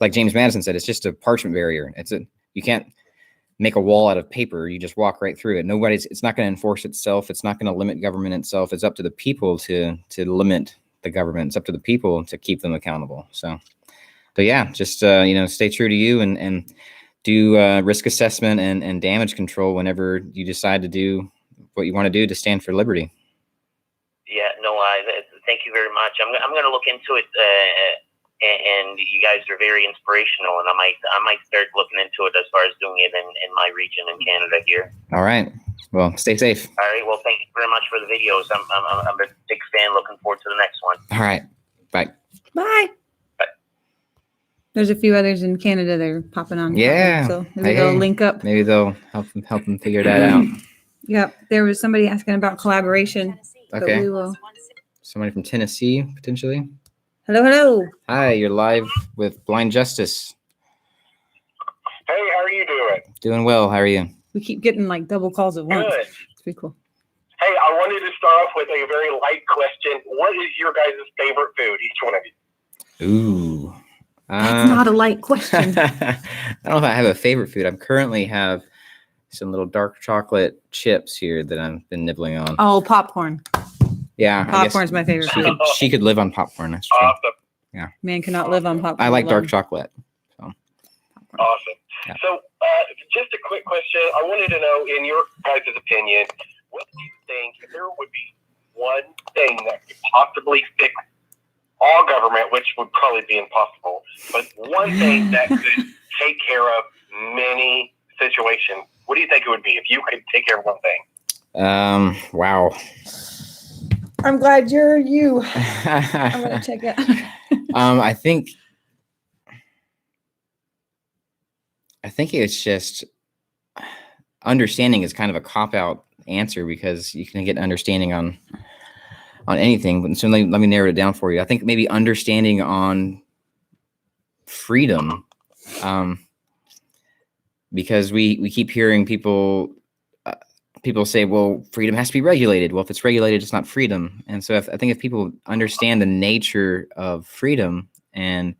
like James Madison said, it's just a parchment barrier. You can't make a wall out of paper. You just walk right through it. It's not going to enforce itself. It's not going to limit government itself. It's up to the people to limit the government. It's up to the people to keep them accountable. But yeah, just stay true to you and do risk assessment and damage control whenever you decide to do what you want to do to stand for liberty. Yeah, no, thank you very much. I'm going to look into it, and you guys are very inspirational, and I might start looking into it as far as doing it in my region in Canada here. All right. Well, stay safe. All right. Well, thank you very much for the videos. I'm a big fan. Looking forward to the next one. All right. Bye. Bye. There's a few others in Canada that are popping on. Yeah. So maybe they'll link up. Maybe they'll help them figure that out. Yep. There was somebody asking about collaboration. But Okay. we will. Somebody from Tennessee, potentially. Hello. Hi, you're live with Blind Justice. Hey, how are you doing? Doing well. How are you? We keep getting like double calls at once. Good. It's pretty cool. Hey, I wanted to start off with a very light question. What is your guys' favorite food, each one of you? Ooh. That's not a light question. I don't know if I have a favorite food. I currently have some little dark chocolate chips here that I've been nibbling on. Oh, popcorn. Yeah. I guess Popcorn's my favorite food. she could live on popcorn. That's true. Awesome. Man cannot live on popcorn. I like dark alone. chocolate. Awesome. Yeah. So, just a quick question. I wanted to know, in your guys' opinion, what do you think if there would be one thing that could possibly fix all government, which would probably be impossible, but one thing that could take care of many situations? What do you think it would be if you could take care of one thing? Wow. I'm glad you're you. I'm gonna check it. I think it's just understanding is kind of a cop-out answer, because you can get understanding on anything. But so let me narrow it down for you. I think maybe understanding on freedom, because we keep hearing people say, well, freedom has to be regulated. Well, if it's regulated, it's not freedom. And so I think if people understand the nature of freedom and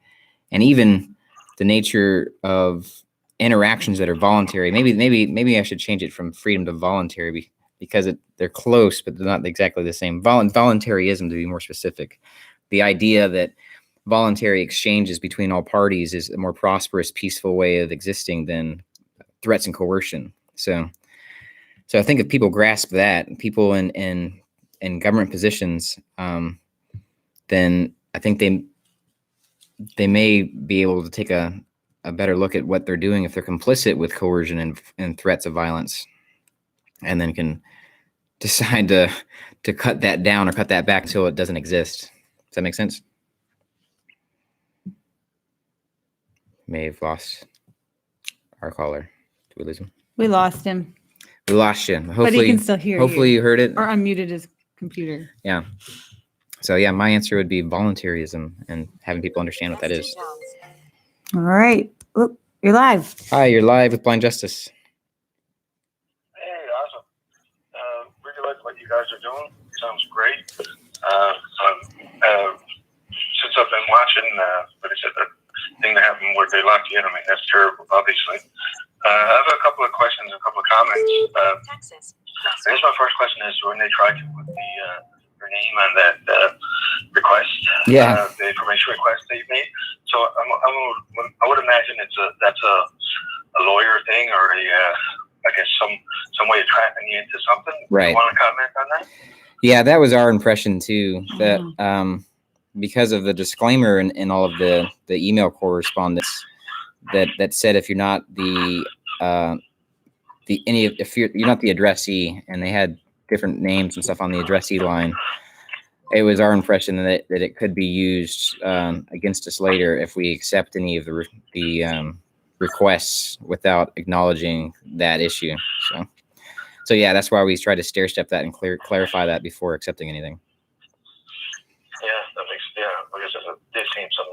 even the nature of interactions that are voluntary, maybe I should change it from freedom to voluntary, because they're close, but they're not exactly the same. Voluntarism, to be more specific. The idea that voluntary exchanges between all parties is a more prosperous, peaceful way of existing than threats and coercion. So I think if people grasp that, people in government positions, then I think they may be able to take a a better look at what they're doing if they're complicit with coercion and threats of violence, and then can decide to cut that down or cut that back until it doesn't exist. Does that make sense? May have lost our caller. Did we lose him? We lost him, We lost you. Hopefully, but he can still hear hopefully you heard it. or unmuted his computer. Yeah. So yeah, my answer would be voluntarism and having people understand what that is. All right. Oop, you're live. Hi, you're live with Blind Justice. Hey, awesome. Really like what you guys are doing. Sounds great. Since I've been watching, but it's the thing that happened where they locked you in. I mean, that's terrible, obviously. I have a couple of questions, a couple of comments. I guess my first question is when they tried to put your name on that request, the information request that you made. So I would imagine that's a lawyer thing or I guess some way of trapping you into something. Right. You want to comment on that? Yeah, that was our impression too. That because of the disclaimer in all of the email correspondence that said if you're not if you're not the addressee, and they had different names and stuff on the addressee line, it was our impression that it could be used against us later if we accept any of the requests without acknowledging that issue. So yeah, that's why we try to stair step that and clarify that before accepting anything. Yeah, that makes because there seems some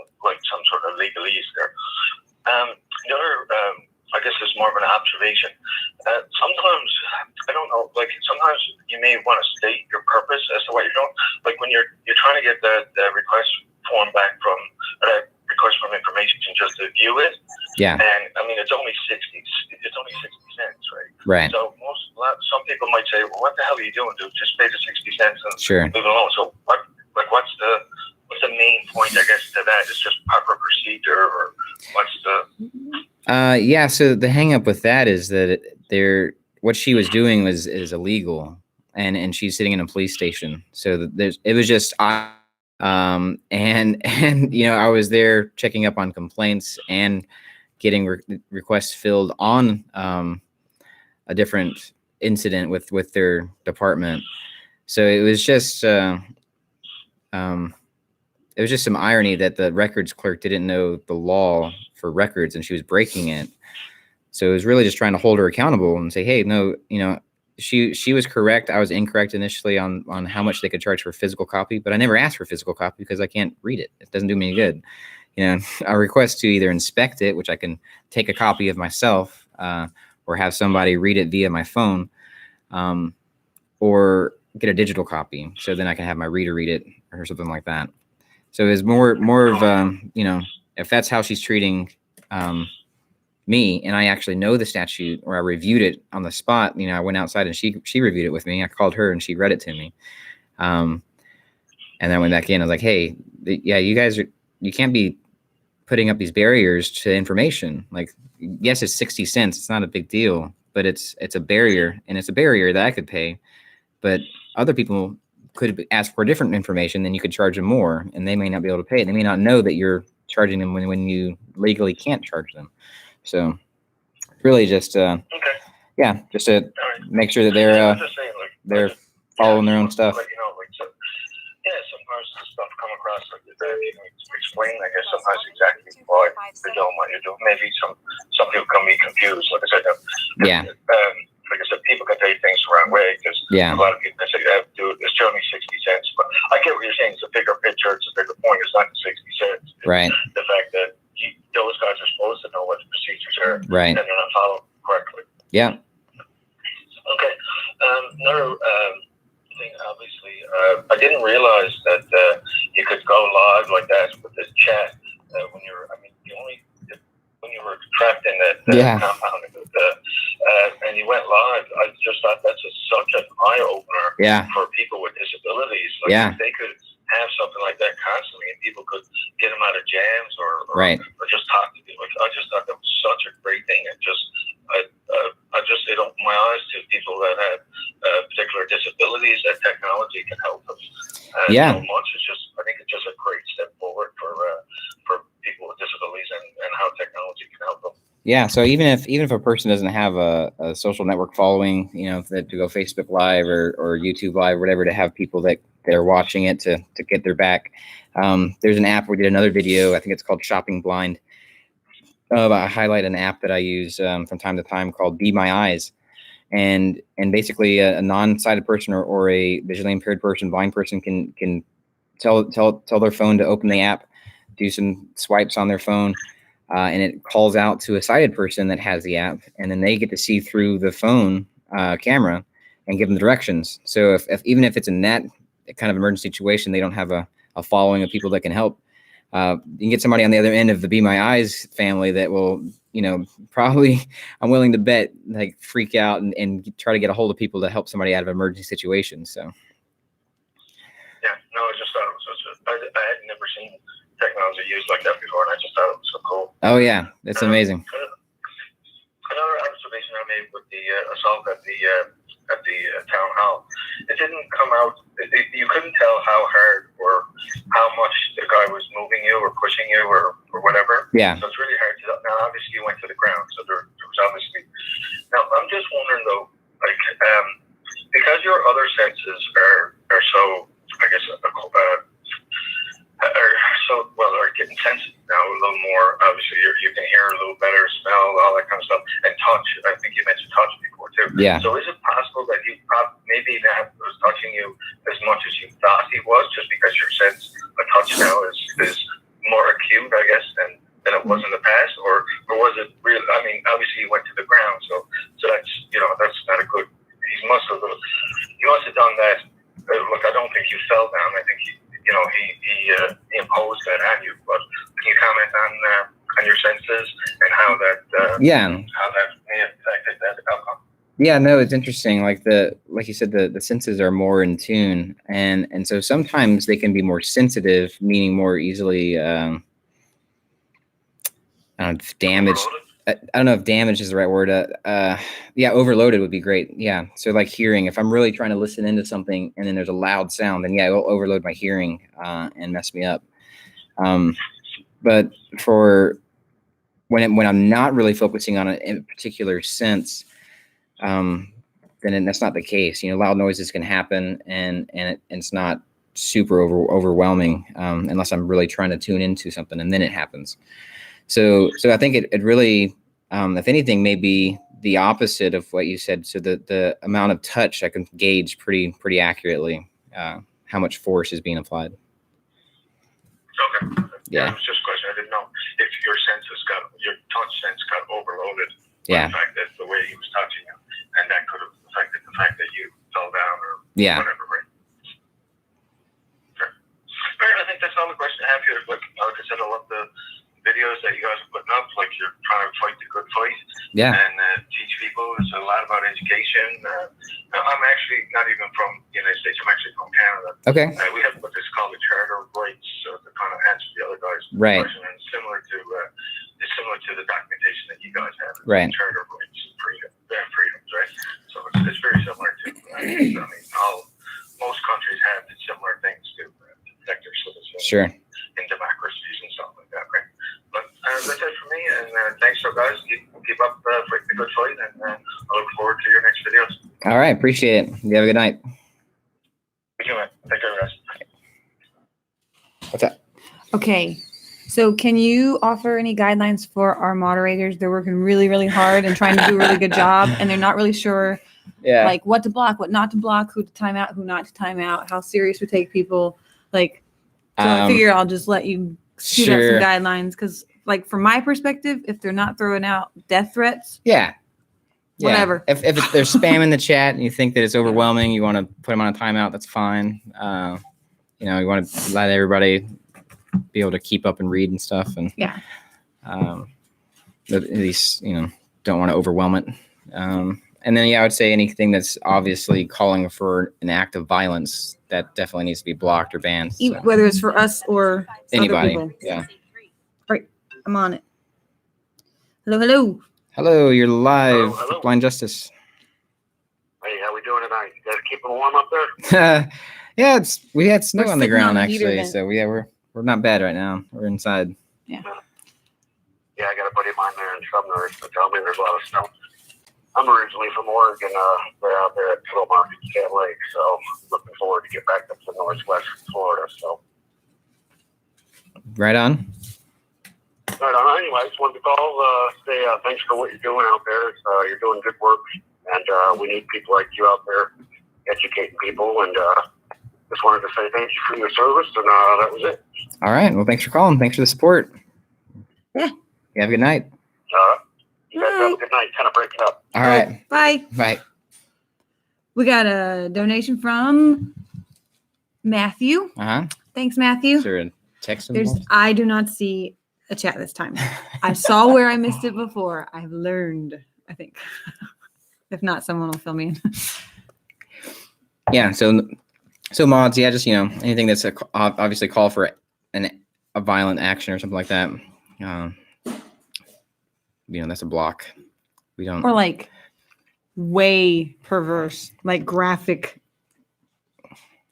sort of legalese there. Another, I guess it's more of an observation. Sometimes, I don't know, sometimes you may want to state your purpose as to what you're doing. Like when you're trying to get the request form back from, request from information just to view it. Yeah. And I mean, it's only 60 cents, right? Right. So some people might say, well, what the hell are you doing, dude? Just pay the 60 cents and Sure. leave it alone. So what's the main point, I guess, to that? Is just proper procedure, or what's the? Yeah. So the hang up with that is that what she was doing is illegal, and she's sitting in a police station. So it was just and I was there checking up on complaints and getting requests filled on a different incident with their department. So it was just some irony that the records clerk didn't know the law for records and she was breaking it. So it was really just trying to hold her accountable and say, hey, no, she was correct. I was incorrect initially on how much they could charge for a physical copy, but I never asked for a physical copy because I can't read it. It doesn't do me any good. A request to either inspect it, which I can take a copy of myself, or have somebody read it via my phone, or get a digital copy. So then I can have my reader read it or something like that. So it's more of, if that's how she's treating me, and I actually know the statute, or I reviewed it on the spot, I went outside and she reviewed it with me. I called her and she read it to me. And then I went back in. I was like, hey, you can't be putting up these barriers to information. Like, yes, it's 60 cents. It's not a big deal, but it's a barrier, and it's a barrier that I could pay, but other people could ask for different information, then you could charge them more, and they may not be able to pay it. They may not know that you're charging them when you legally can't charge them. So really just, just to make sure that they're following their own stuff. Sometimes the stuff come across like that. You can explain, I guess, sometimes exactly why they're doing what you're doing. Maybe some people can be confused. Like I said, like I said, people can take things the wrong way because a lot of people say, dude, it's only 60 cents. But I get what you're saying. It's a bigger picture. It's a bigger point. It's not the 60 cents. It's right. The fact that those guys are supposed to know what the procedures are. Right. And they're not following correctly. Yeah. Okay. Another thing, obviously, I didn't realize that you could go live like that with this chat when you were trapped in that compound. And you went live. I just thought that's such an eye opener for people with disabilities. If they could have something like that constantly, and people could get them out of jams or just talk to people. I just thought that was such a great thing, and it opened my eyes to people that have particular disabilities that technology can help them. So much. I think it's just a great step forward for people with disabilities and how technology can help Yeah, so even if a person doesn't have a social network following, that to go Facebook Live or YouTube Live, or whatever, to have people that are watching it to get their back. There's an app. We did another video. I think it's called Shopping Blind. I highlight an app that I use from time to time called Be My Eyes, and basically a non-sighted person or a visually impaired person, blind person can tell their phone to open the app, do some swipes on their phone. And it calls out to a sighted person that has the app, and then they get to see through the phone camera and give them directions. So if even if it's in that kind of emergency situation, they don't have a following of people that can help. You can get somebody on the other end of the Be My Eyes family that will, probably, I'm willing to bet, like freak out and try to get a hold of people to help somebody out of an emergency situation. So. Yeah, no, I just thought it was I had never seen technology used like that before, and I just thought it was so cool. Oh yeah, it's amazing. Another observation I made with the assault at the town hall, it didn't come out. You couldn't tell how hard or how much the guy was moving you or pushing you or whatever. Yeah. So it's really hard to. Now, obviously, you went to the ground, so there was obviously. Now, I'm just wondering though, like, because your other senses are so, I guess, are getting sensitive now a little more. Obviously, you can hear a little better, smell, all that kind of stuff, and touch. I think you mentioned touch before too. Yeah. So is it possible that he maybe now was touching you as much as you thought he was, just because your sense of touch now is more acute, I guess, than it was in the past, or was it real? I mean, obviously you went to the ground, so that's that's not a good. He must have done that. Look, I don't think you fell down. I think he imposed that on you. But can you comment on your senses and how that how that may have affected that outcome? Yeah, no, it's interesting. Like you said, the senses are more in tune, and so sometimes they can be more sensitive, meaning more easily damaged. I don't know if damage is the right word. Yeah, overloaded would be great. Yeah. So like hearing, if I'm really trying to listen into something and then there's a loud sound, then yeah, it will overload my hearing and mess me up. But for when I'm not really focusing on it in a particular sense, then that's not the case. Loud noises can happen and it's not super overwhelming unless I'm really trying to tune into something, and then it happens. So I think it really, if anything, may be the opposite of what you said. So the amount of touch, I can gauge pretty accurately how much force is being applied. Okay. Yeah. It was just a question. I didn't know if your touch sense got overloaded. Yeah. The fact that the way he was touching you, and that could have affected the fact that you fell down or whatever. Right. Sure. All right. I think that's all the question I have here. Like I said, I love the videos that you guys are putting up, like you're trying to fight the good fight, and teach people. It's a lot about education. I'm actually not even from the United States. I'm actually from Canada. Okay. We have what is called the Charter of Rights, so to kind of answer the other guy's question, and similar to the documentation that you guys have. Right. The Charter of Rights and freedoms, right? So it's very similar to. I mean, most countries have similar things to protect their citizens. Sure. In democracies and stuff like that, right? But that's it for me, and thanks, guys. Keep up the good fight, and I look forward to your next videos. All right, appreciate it. You have a good night. You too, man. Take care, guys. What's up? Okay. So can you offer any guidelines for our moderators? They're working really, really hard and trying to do a really good job, and they're not really sure like what to block, what not to block, who to time out, who not to time out, how serious we take people. Like, so I figure I'll just let you shoot out some guidelines, because like from my perspective, if they're not throwing out death threats, whatever. If they're spamming the chat and you think that it's overwhelming, you want to put them on a timeout, that's fine. You want to let everybody be able to keep up and read and stuff, and but at least don't want to overwhelm it. And then I would say anything that's obviously calling for an act of violence, that definitely needs to be blocked or banned. So. Whether it's for us or anybody. other people. Yeah. All right, I'm on it. Hello. Hello, you're live. Hello. Blind Justice. Hey, how we doing tonight? You guys keeping warm up there? Yeah, we had snow We're on the sitting on ground the heater actually, vent. so we're not bad right now. We're inside. Yeah. Yeah, I got a buddy of mine there in Sumner that told me there's a lot of snow. I'm originally from Oregon. They're out there at Kettle Market, Cat Lake, so looking forward to get back up to northwest Florida. So, Right on. right on. Anyway, I just wanted to call, say thanks for what you're doing out there. You're doing good work, and we need people like you out there educating people. And just wanted to say thank you for your service, and that was it. All right. Well, thanks for calling. Thanks for the support. Yeah. You have a good night. You guys have a good night. Kind of breaking up. All right. Bye. Bye. We got a donation from Matthew. Uh-huh. Thanks, Matthew. Is there a text involved? I do not see a chat this time. I saw where I missed it before. I've learned, I think. If not, someone will fill me in. Yeah. So mods, yeah, just, anything that's obviously call for a violent action or something like that. That's a block. We don't. Or like way perverse, like graphic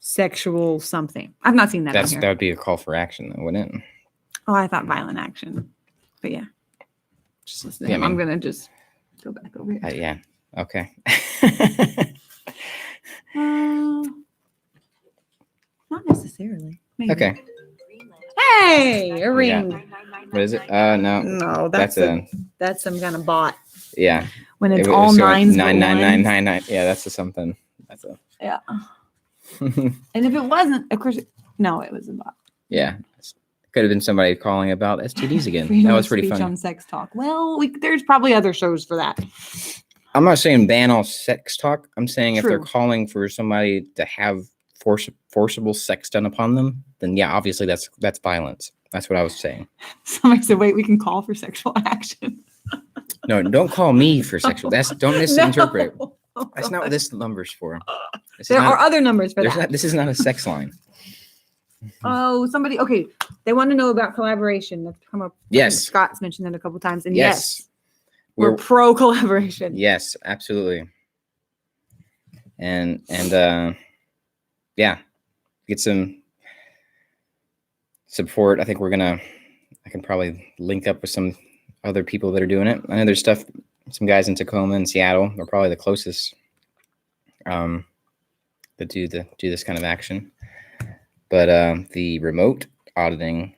sexual something. I've not seen that on That here. would be a call for action, though, wouldn't it? Oh, I thought violent action. But yeah. Just listen to Yeah, him. I I'm mean- going to just go back over here. Yeah. Okay. Not necessarily. Maybe. Okay. Hey, a We got- ring. What is it? No. No, That's that's some kind of bot. yeah. When it's It was all going nines. but 99999. Yeah, that's something. That's a. Yeah. And if it wasn't, of course, no, it was a bot. Yeah. Could have been somebody calling about STDs again. Freedom That of was pretty speech funny. on sex talk. Well, there's probably other shows for that. I'm not saying ban all sex talk. I'm saying if they're True. calling for somebody to have forcible sex done upon them, then yeah, obviously that's violence. That's what I was saying. Somebody said, "Wait, we can call for sexual action." No, don't call me for sexual. Don't misinterpret. No. Oh, That's not what this number's for. This is There not- are other numbers for there's that. not- this is not a sex line. Oh, somebody. Okay, they want to know about collaboration. That's come up. I think Yes. Scott's mentioned that a couple times, and Yes. yes, we're pro collaboration. Yes, absolutely. And yeah, get some support. I think I can probably link up with some other people that are doing it. I know there's some guys in Tacoma and Seattle are probably the closest that do this kind of action. But the remote auditing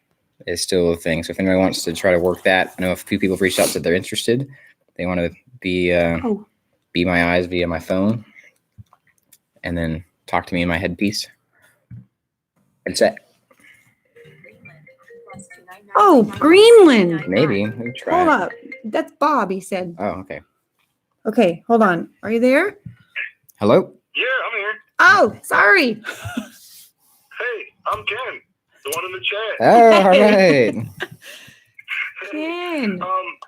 is still a thing. So if anybody wants to try to work that, I know a few people have reached out that they're interested. They want to be my eyes via my phone and then talk to me in my headpiece. That's it. Oh, Greenland. Maybe. We can try Hold it. up. That's Bob. He said. Oh, okay. Okay, hold on. Are you there? Hello? Yeah, I'm here. Oh, sorry. Hey, I'm Ken, the one in the chat. Oh, all right. Ken.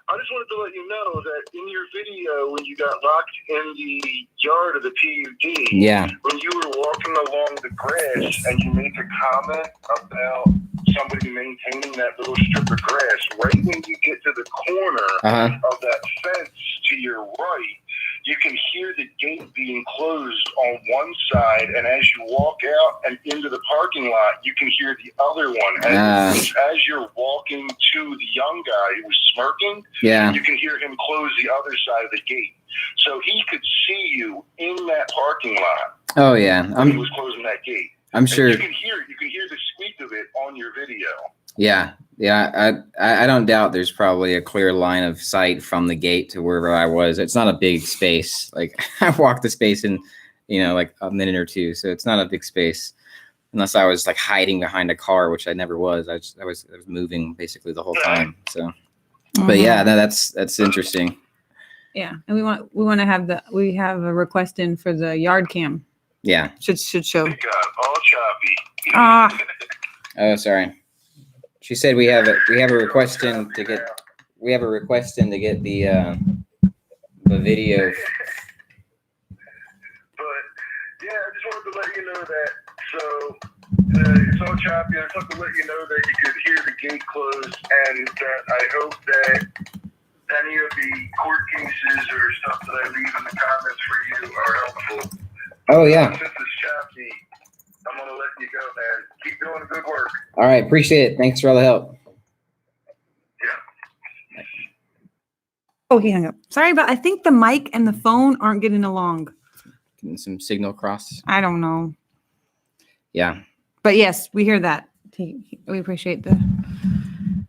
I just wanted to let you know that in your video, when you got locked in the yard of the PUD, Yeah. when you were walking along the grass and you made the comment about somebody maintaining that little strip of grass, right when you get to the corner Uh-huh. of that fence to your right, you can hear the gate being closed on one side, and as you walk out and into the parking lot, you can hear the other one. And as you're walking to the young guy who was smirking, Yeah. you can hear him close the other side of the gate. So he could see you in that parking lot Oh, yeah. when he was closing that gate. I'm And sure. you can hear the squeak of it on your video. Yeah. Yeah. I don't doubt there's probably a clear line of sight from the gate to wherever I was. It's not a big space. Like I walked the space in, like a minute or two. So it's not a big space unless I was like hiding behind a car, which I never was. I was moving basically the whole time. So, but yeah, no, that's interesting. Yeah, and we want to have we have a request in for the yard cam. Yeah. Should show. It got all choppy. Ah. Oh, sorry. She said we have a request in to get the video. But yeah, I just wanted to let you know that. So it's all choppy. I just wanted to let you know that you could hear the gate close, and that I hope that any of the court cases or stuff that I leave in the comments for you are helpful. Oh yeah. Since it's choppy, I'm gonna let you go, man. Keep doing good work. All right. Appreciate it. Thanks for all the help. Yeah. Oh, he hung up. Sorry about. I think the mic and the phone aren't getting along. Getting some signal cross. I don't know. Yeah. But yes, we hear that. We appreciate the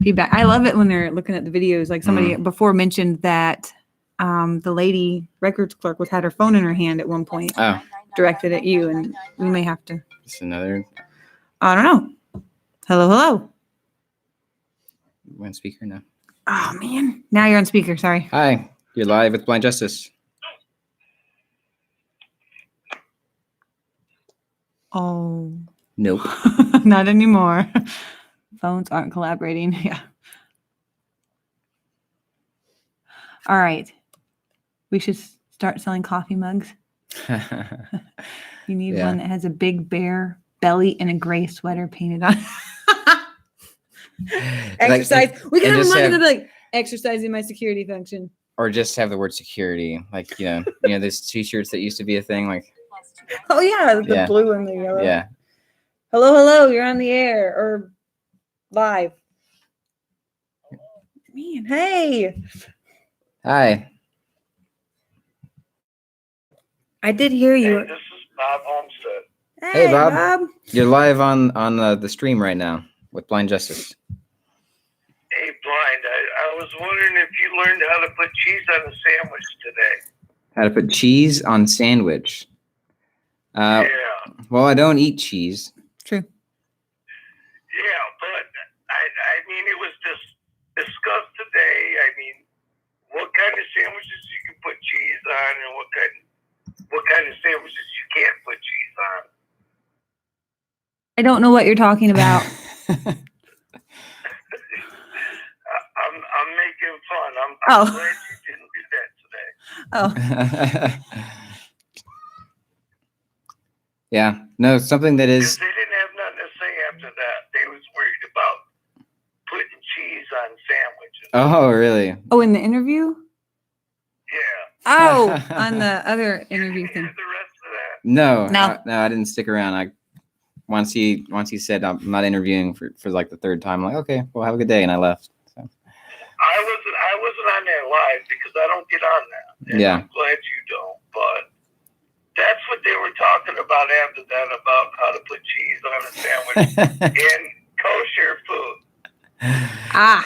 feedback. I love it when they're looking at the videos. Like somebody before mentioned that the lady records clerk had her phone in her hand at one point, Oh, directed at you, and we may have to. it's another I don't know. Hello. one speaker now. Oh man, now you're on speaker. Sorry. Hi, you're live with Blind Justice. Oh. Nope. Not anymore. Phones aren't collaborating. Yeah. All right. We should start selling coffee mugs. You need Yeah. one that has a big bear belly and a gray sweater painted on. Exercise. We can and have a just mug have- and they'll be like, exercising my security function. Or just have the word security, like those T-shirts that used to be a thing. Like, Oh yeah, the Yeah. blue and the yellow. yeah, Hello, you're on the air or live. Man, hey. hi. I did hear you. This is Bob Homestead. Hey, Bob. You're live on the stream right now with Blind Justice. Hey, Blind, I was wondering if you learned how to put cheese on a sandwich today. How to put cheese on sandwich. Yeah, Well, I don't eat cheese. True. yeah, but I mean, it was just discussed today. I mean, what kind of sandwiches you can put cheese on, and what kind of sandwiches you can't put cheese on. I don't know what you're talking about. I'm making fun. I'm Oh. glad you didn't do that today. Oh. Yeah, no, something that Because is. they didn't have nothing to say after that. They was worried about putting cheese on sandwiches. Oh, really? Oh, in the interview? Yeah. Oh, on the other You interview didn't hear thing. the rest of that. No, I didn't stick around. Once he said I'm not interviewing for like the third time, I'm like, okay, well, have a good day, and I left. So. I wasn't on there live because I don't get on that. And Yeah. I'm glad you don't. But that's what they were talking about after that, about how to put cheese on a sandwich in kosher food. Ah.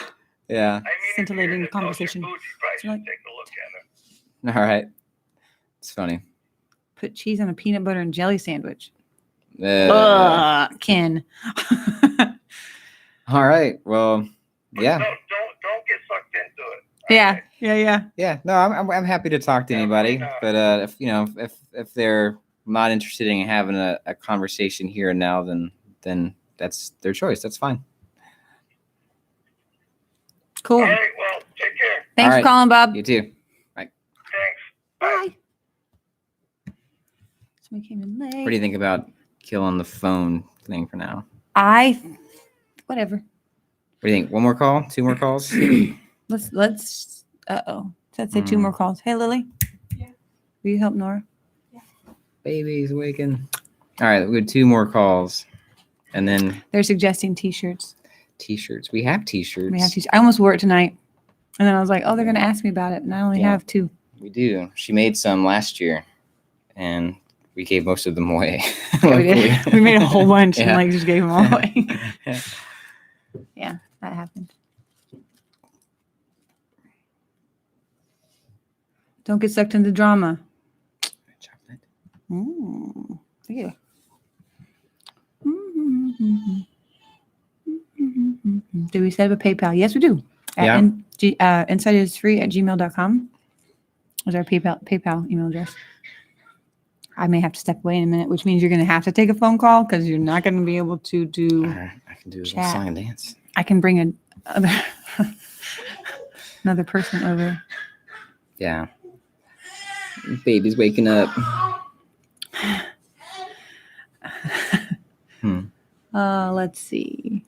Yeah. I mean, Scintillating if you're into conversation. kosher food, you probably So like- should take a look at it. All right. It's funny. Put cheese on a peanut butter and jelly sandwich. Ken. All right. Well, But yeah. Don't get sucked into it. Yeah. Yeah. Yeah. No, I'm happy to talk to anybody, but if they're not interested in having a conversation here and now, then that's their choice. That's fine. Cool. All right, well, take care. Thanks All for right. calling, Bob. You too. Thanks. Bye. Somebody came in late. What do you think about killing the phone thing for now? Whatever. What do you think? One more call? Two more calls? Let's Let's say two more calls. Hey, Lily. Yeah. Will you help Nora? Baby's waking. All right, we had two more calls, and then They're suggesting t-shirts. T-shirts. We have T-shirts. We have t-shirts. I almost wore it tonight. And then I was like, oh, they're going to ask me about it. And I only Yeah. have two. We do. She made some last year, and we gave most of them away. Yeah, we did. We made a whole bunch and Yeah. like just gave them all away. Yeah. Yeah, that happened. Don't get sucked into drama. Chocolate. Mm, thank you. Do we set up a PayPal? Yes, we do. Yeah. Insightisfree@gmail.com is our PayPal email address. I may have to step away in a minute, which means you're going to have to take a phone call because you're not going to be able to do. I can do a little Chat. song and dance. I can bring another person over. Yeah. Baby's waking up. Let's see.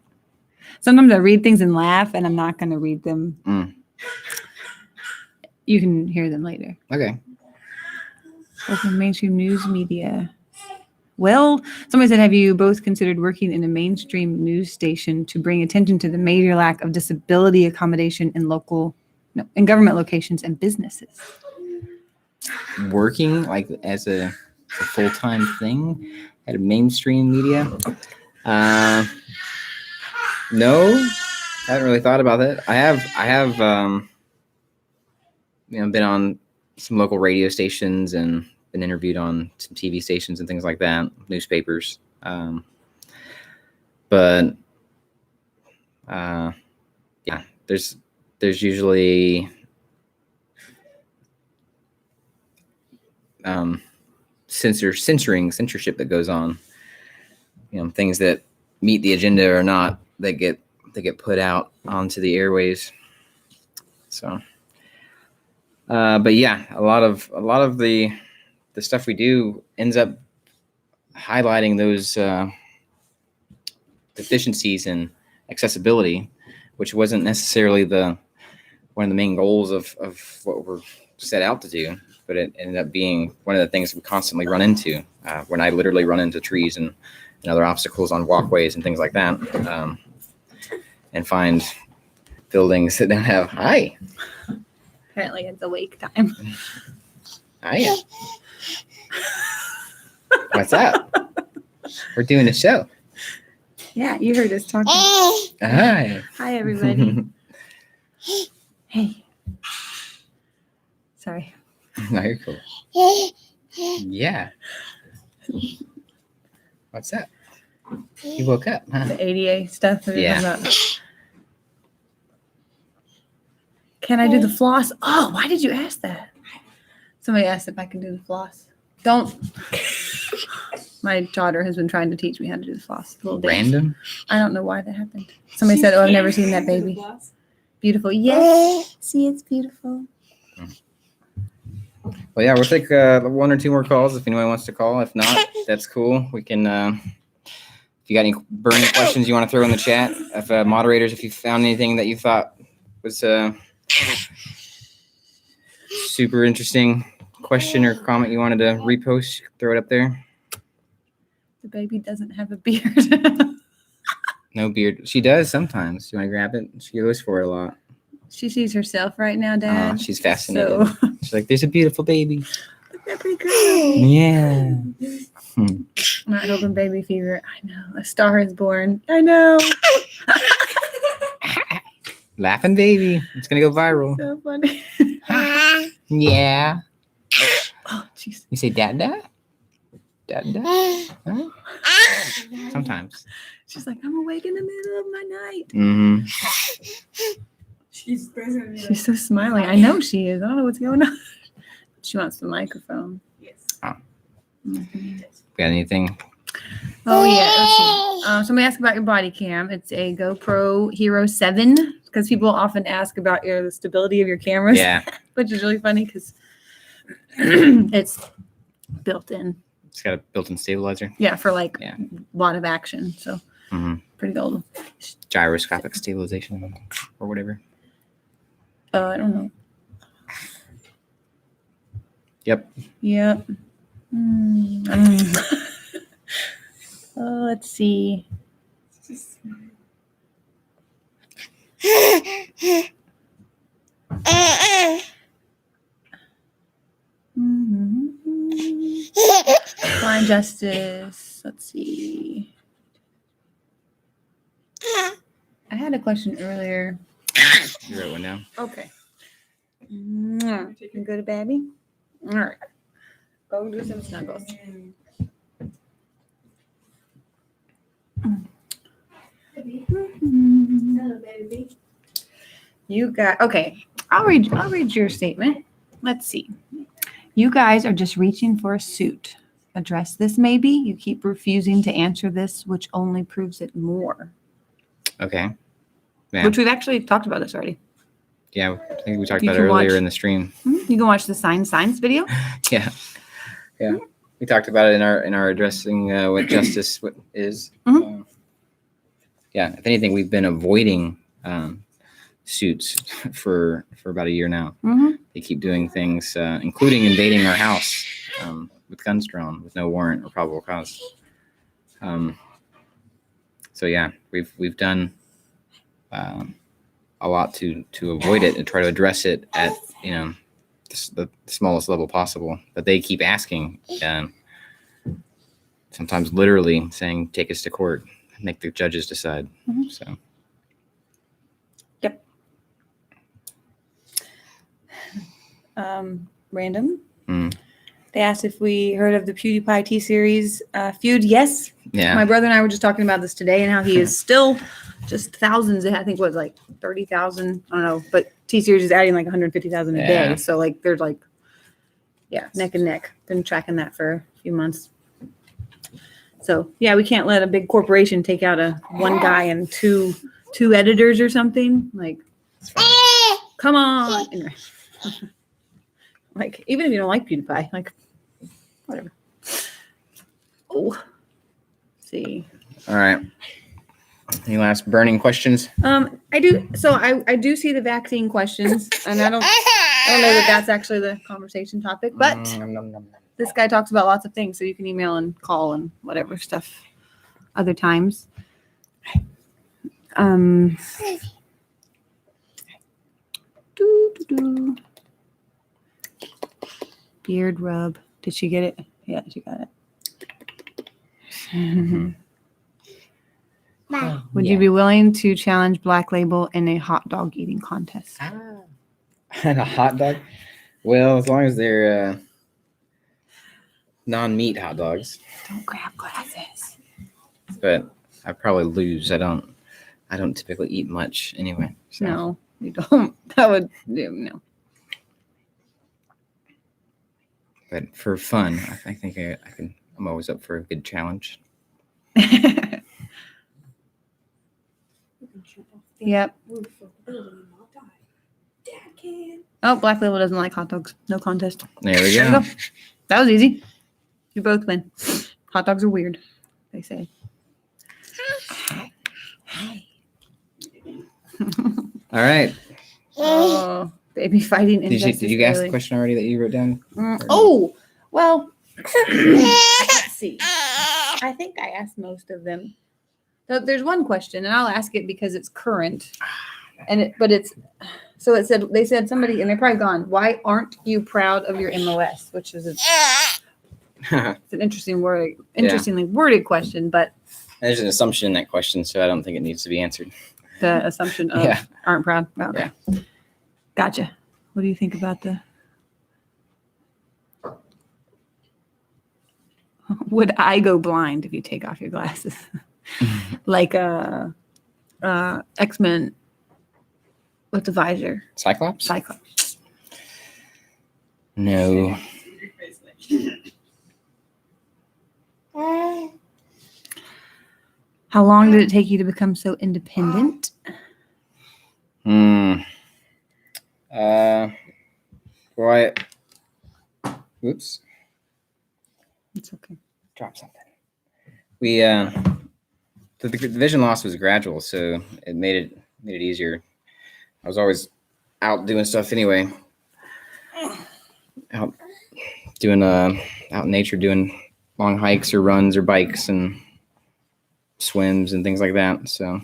Sometimes I read things and laugh, and I'm not going to read them. Mm. You can hear them later. Okay. Working mainstream news media. Well, somebody said, have you both considered working in a mainstream news station to bring attention to the major lack of disability accommodation in local No, in government locations and businesses. Working like as a full-time thing at a mainstream media. No, haven't really thought about that. I have been on some local radio stations and been interviewed on some TV stations and things like that, newspapers. But yeah, there's usually censorship that goes on. Things that meet the agenda or not that get put out onto the airways. So, but yeah, a lot of the stuff we do ends up highlighting those deficiencies in accessibility, which wasn't necessarily one of the main goals of what we're set out to do, but it ended up being one of the things we constantly run into when I literally run into trees and other obstacles on walkways and things like that, and find buildings that don't have hi. Apparently it's awake time. Hiya. What's up? We're doing a show. Yeah, you heard us talking. Hi. Hi, everybody. Hey. Sorry. No, you're cool. Yeah. What's up? You woke up, huh? The ADA stuff. That Yeah. About. Can I do the floss? Oh, why did you ask that? Somebody asked if I can do the floss. Don't. My daughter has been trying to teach me how to do the floss. Little dance. Random? I don't know why that happened. Somebody said, "Oh, I've never seen that baby." Beautiful. Yes. See, it's beautiful. Well, yeah, we'll take one or two more calls if anyone wants to call. If not, that's cool. We can, if you got any burning questions you want to throw in the chat, if moderators, if you found anything that you thought was super interesting question or comment you wanted to repost, throw it up there. The baby doesn't have a beard. No beard. She does sometimes. You want to grab it? She goes for it a lot. She sees herself right now, Dad. She's fascinated. So, She's like, there's a beautiful baby. look at pretty girl. Yeah. Not hoping baby fever. I know. A star is born. I know. Laughing baby. It's going to go viral. So funny. Yeah. Oh, jeez. You say dada? Dada? Huh? Sometimes. She's like, I'm awake in the middle of my night. Mm-hmm. She's so smiling. I know she is. I don't know what's going on. She wants the microphone. Yes. Oh. Mhm. Got anything? Oh, yeah. Let's see. Somebody asked about your body cam. It's a GoPro Hero 7 because people often ask about the stability of your cameras. Yeah. Which is really funny because it's built in. It's got a built-in stabilizer. Yeah, for like Yeah. a lot of action. So pretty old. Gyroscopic stabilization or whatever. I don't know. Yep. Yep. Let's see. Blind justice. Let's see. I had a question earlier. You wrote one down. Okay. You can go to baby. All right. Go do some snuggles. Hello, baby. You got okay. I'll read your statement. Let's see. You guys are just reaching for a suit. Address this maybe. You keep refusing to answer this, which only proves it more. Okay. Yeah. Which we've actually talked about this already. Yeah. I think we talked You about it can earlier watch- in the stream. You can watch the science video. Yeah. Yeah. We talked about it in our addressing what justice is. Mhm. Yeah. If anything, we've been avoiding suits for about a year now. Mm-hmm. They keep doing things, including invading our house with guns drawn with no warrant or probable cause. So yeah, we've done a lot to avoid it and try to address it at the smallest level possible. But they keep asking, and sometimes literally saying, "Take us to court, make the judges decide." Mhm. So. Yep. Random. They asked if we heard of the PewDiePie T-Series feud. Yes. Yeah. My brother and I were just talking about this today and how he is still just thousands. I think it was like 30,000. I don't know. But T-Series is adding like 150,000 a Yeah. day. So like they're like, yeah, neck and neck. Been tracking that for a few months. So yeah, we can't let a big corporation take out one guy and two editors or something. Like, come on. Anyway. Like, even if you don't like PewDiePie, like, whatever. Oh. Let's see. All right. Any last burning questions? I do. So I do see the vaccine questions, and I don't know that that's actually the conversation topic, but this guy talks about lots of things, so you can email and call and whatever stuff other times. Beard rub. Did she get it? Yeah, she got it. Would you be willing to challenge Black Label in a hot dog eating contest? And a hot dog? Well, as long as they're non-meat hot dogs. Don't grab glasses. But I'd probably lose. I don't typically eat much anyway. So. No, you don't. That would no. But for fun, I think I can. I'm always up for a good challenge. Yep. Oh, Black Label doesn't like hot dogs. No contest. There we There go. we go. That was easy. You both win. Hot dogs are weird, they say. All right. Oh, baby fighting injustice. Did you ask the early. question already that you wrote down? Oh, well, let's see. I think I asked most of them. So there's one question, and I'll ask it because it's current. So it said, they said somebody, and they're probably gone, why aren't you proud of your MOS? Which is it's an interestingly worded question, but There's an assumption in that question, so I don't think it needs to be answered. the assumption of Yeah. aren't proud. Oh, okay. Gotcha. What do you think about would I go blind if you take off your glasses? Like X-Men with the visor. Cyclops? Cyclops. No. How long did it take you to become so independent? Boy. Oops. It's okay. Drop something. We the vision loss was gradual, so it made it easier. I was always out doing stuff anyway. Out in nature, doing long hikes or runs or bikes and swims and things like that. So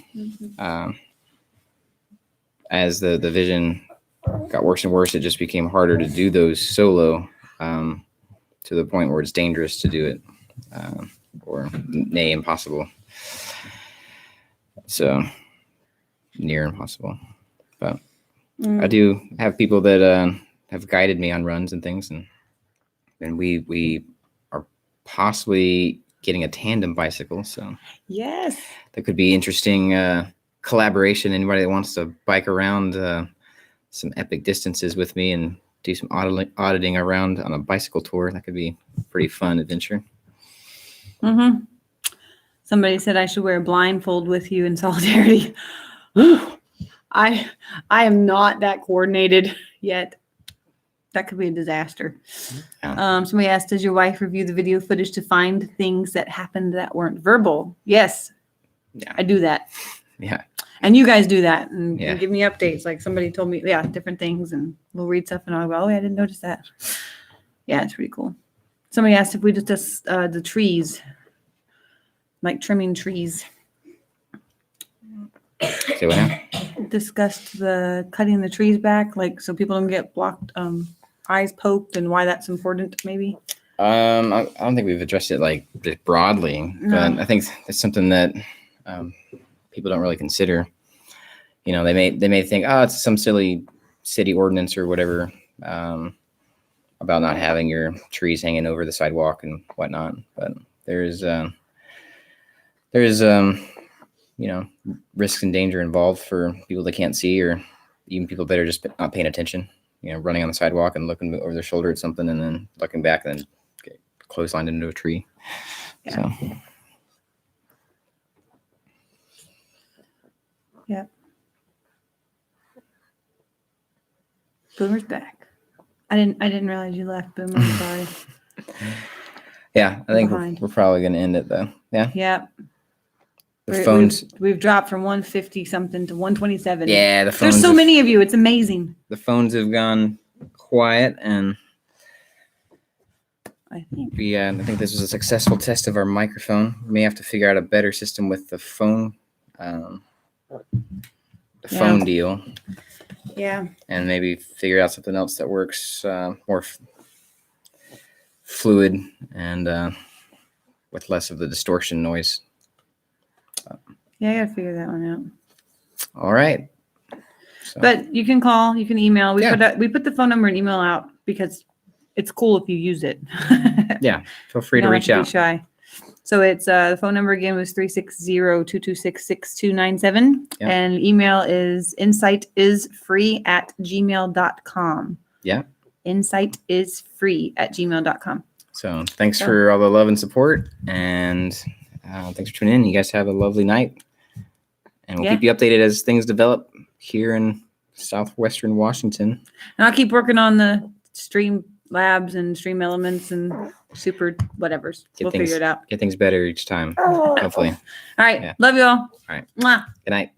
as the vision got worse and worse, it just became harder to do those solo, to the point where it's dangerous to do it, or nay, impossible. So near impossible. But I do have people that have guided me on runs and things, and we are possibly getting a tandem bicycle. So Yes. that could be interesting collaboration. Anybody that wants to bike around some epic distances with me and do some auditing around on a bicycle tour, that could be a pretty fun adventure. Mm-hmm. Somebody said I should wear a blindfold with you in solidarity. I am not that coordinated yet. That could be a disaster. Yeah. Somebody asked, does your wife review the video footage to find things that happened that weren't verbal? Yes. Yeah. I do that. Yeah. And you guys do that and Yeah. give me updates. Like somebody told me, different things, and we'll read stuff and I'll go, oh, yeah, I didn't notice that. Yeah, it's pretty cool. Somebody asked if we discuss the trees, like trimming trees. Say what now? discussed the cutting the trees back, like so people don't get blocked, eyes poked, and why that's important? Maybe. I don't think we've addressed it like broadly, but No. I think it's something that people don't really consider. You know, they may think, oh, it's some silly city ordinance or whatever about not having your trees hanging over the sidewalk and whatnot. But there's you know, risks and danger involved for people that can't see, or even people that are just not paying attention. You know, running on the sidewalk and looking over their shoulder at something, and then looking back and then get clotheslined into a tree. Yeah. So. Yeah. Boomer's back. I didn't realize you left, Boomer. I'm sorry. Yeah, I think Behind. we're probably gonna end it though. Yeah. Yeah. The phones. We've dropped from 150 something to 127. Yeah, the phones. There's so many of you. It's amazing. The phones have gone quiet, and I think. I think this was a successful test of our microphone. We may have to figure out a better system with the phone, phone deal, Yeah. and maybe figure out something else that works more fluid and with less of the distortion noise. Yeah, I gotta figure that one out. All right. So, But you can call, you can email. Yeah. We put the phone number and email out because it's cool if you use it. yeah, feel free You to don't reach have out. be shy. So it's the phone number again was 360-226-6297. Yeah. And email is insightisfree@gmail.com. Yeah. Insightisfree@gmail.com. So thanks for all the love and support, and thanks for tuning in. You guys have a lovely night, and we'll keep you updated as things develop here in southwestern Washington. And I'll keep working on the stream labs and stream elements and super whatevers. We'll figure it out. Get things better each time, hopefully. All right. Yeah. Love you all. All right. Mwah. Good night.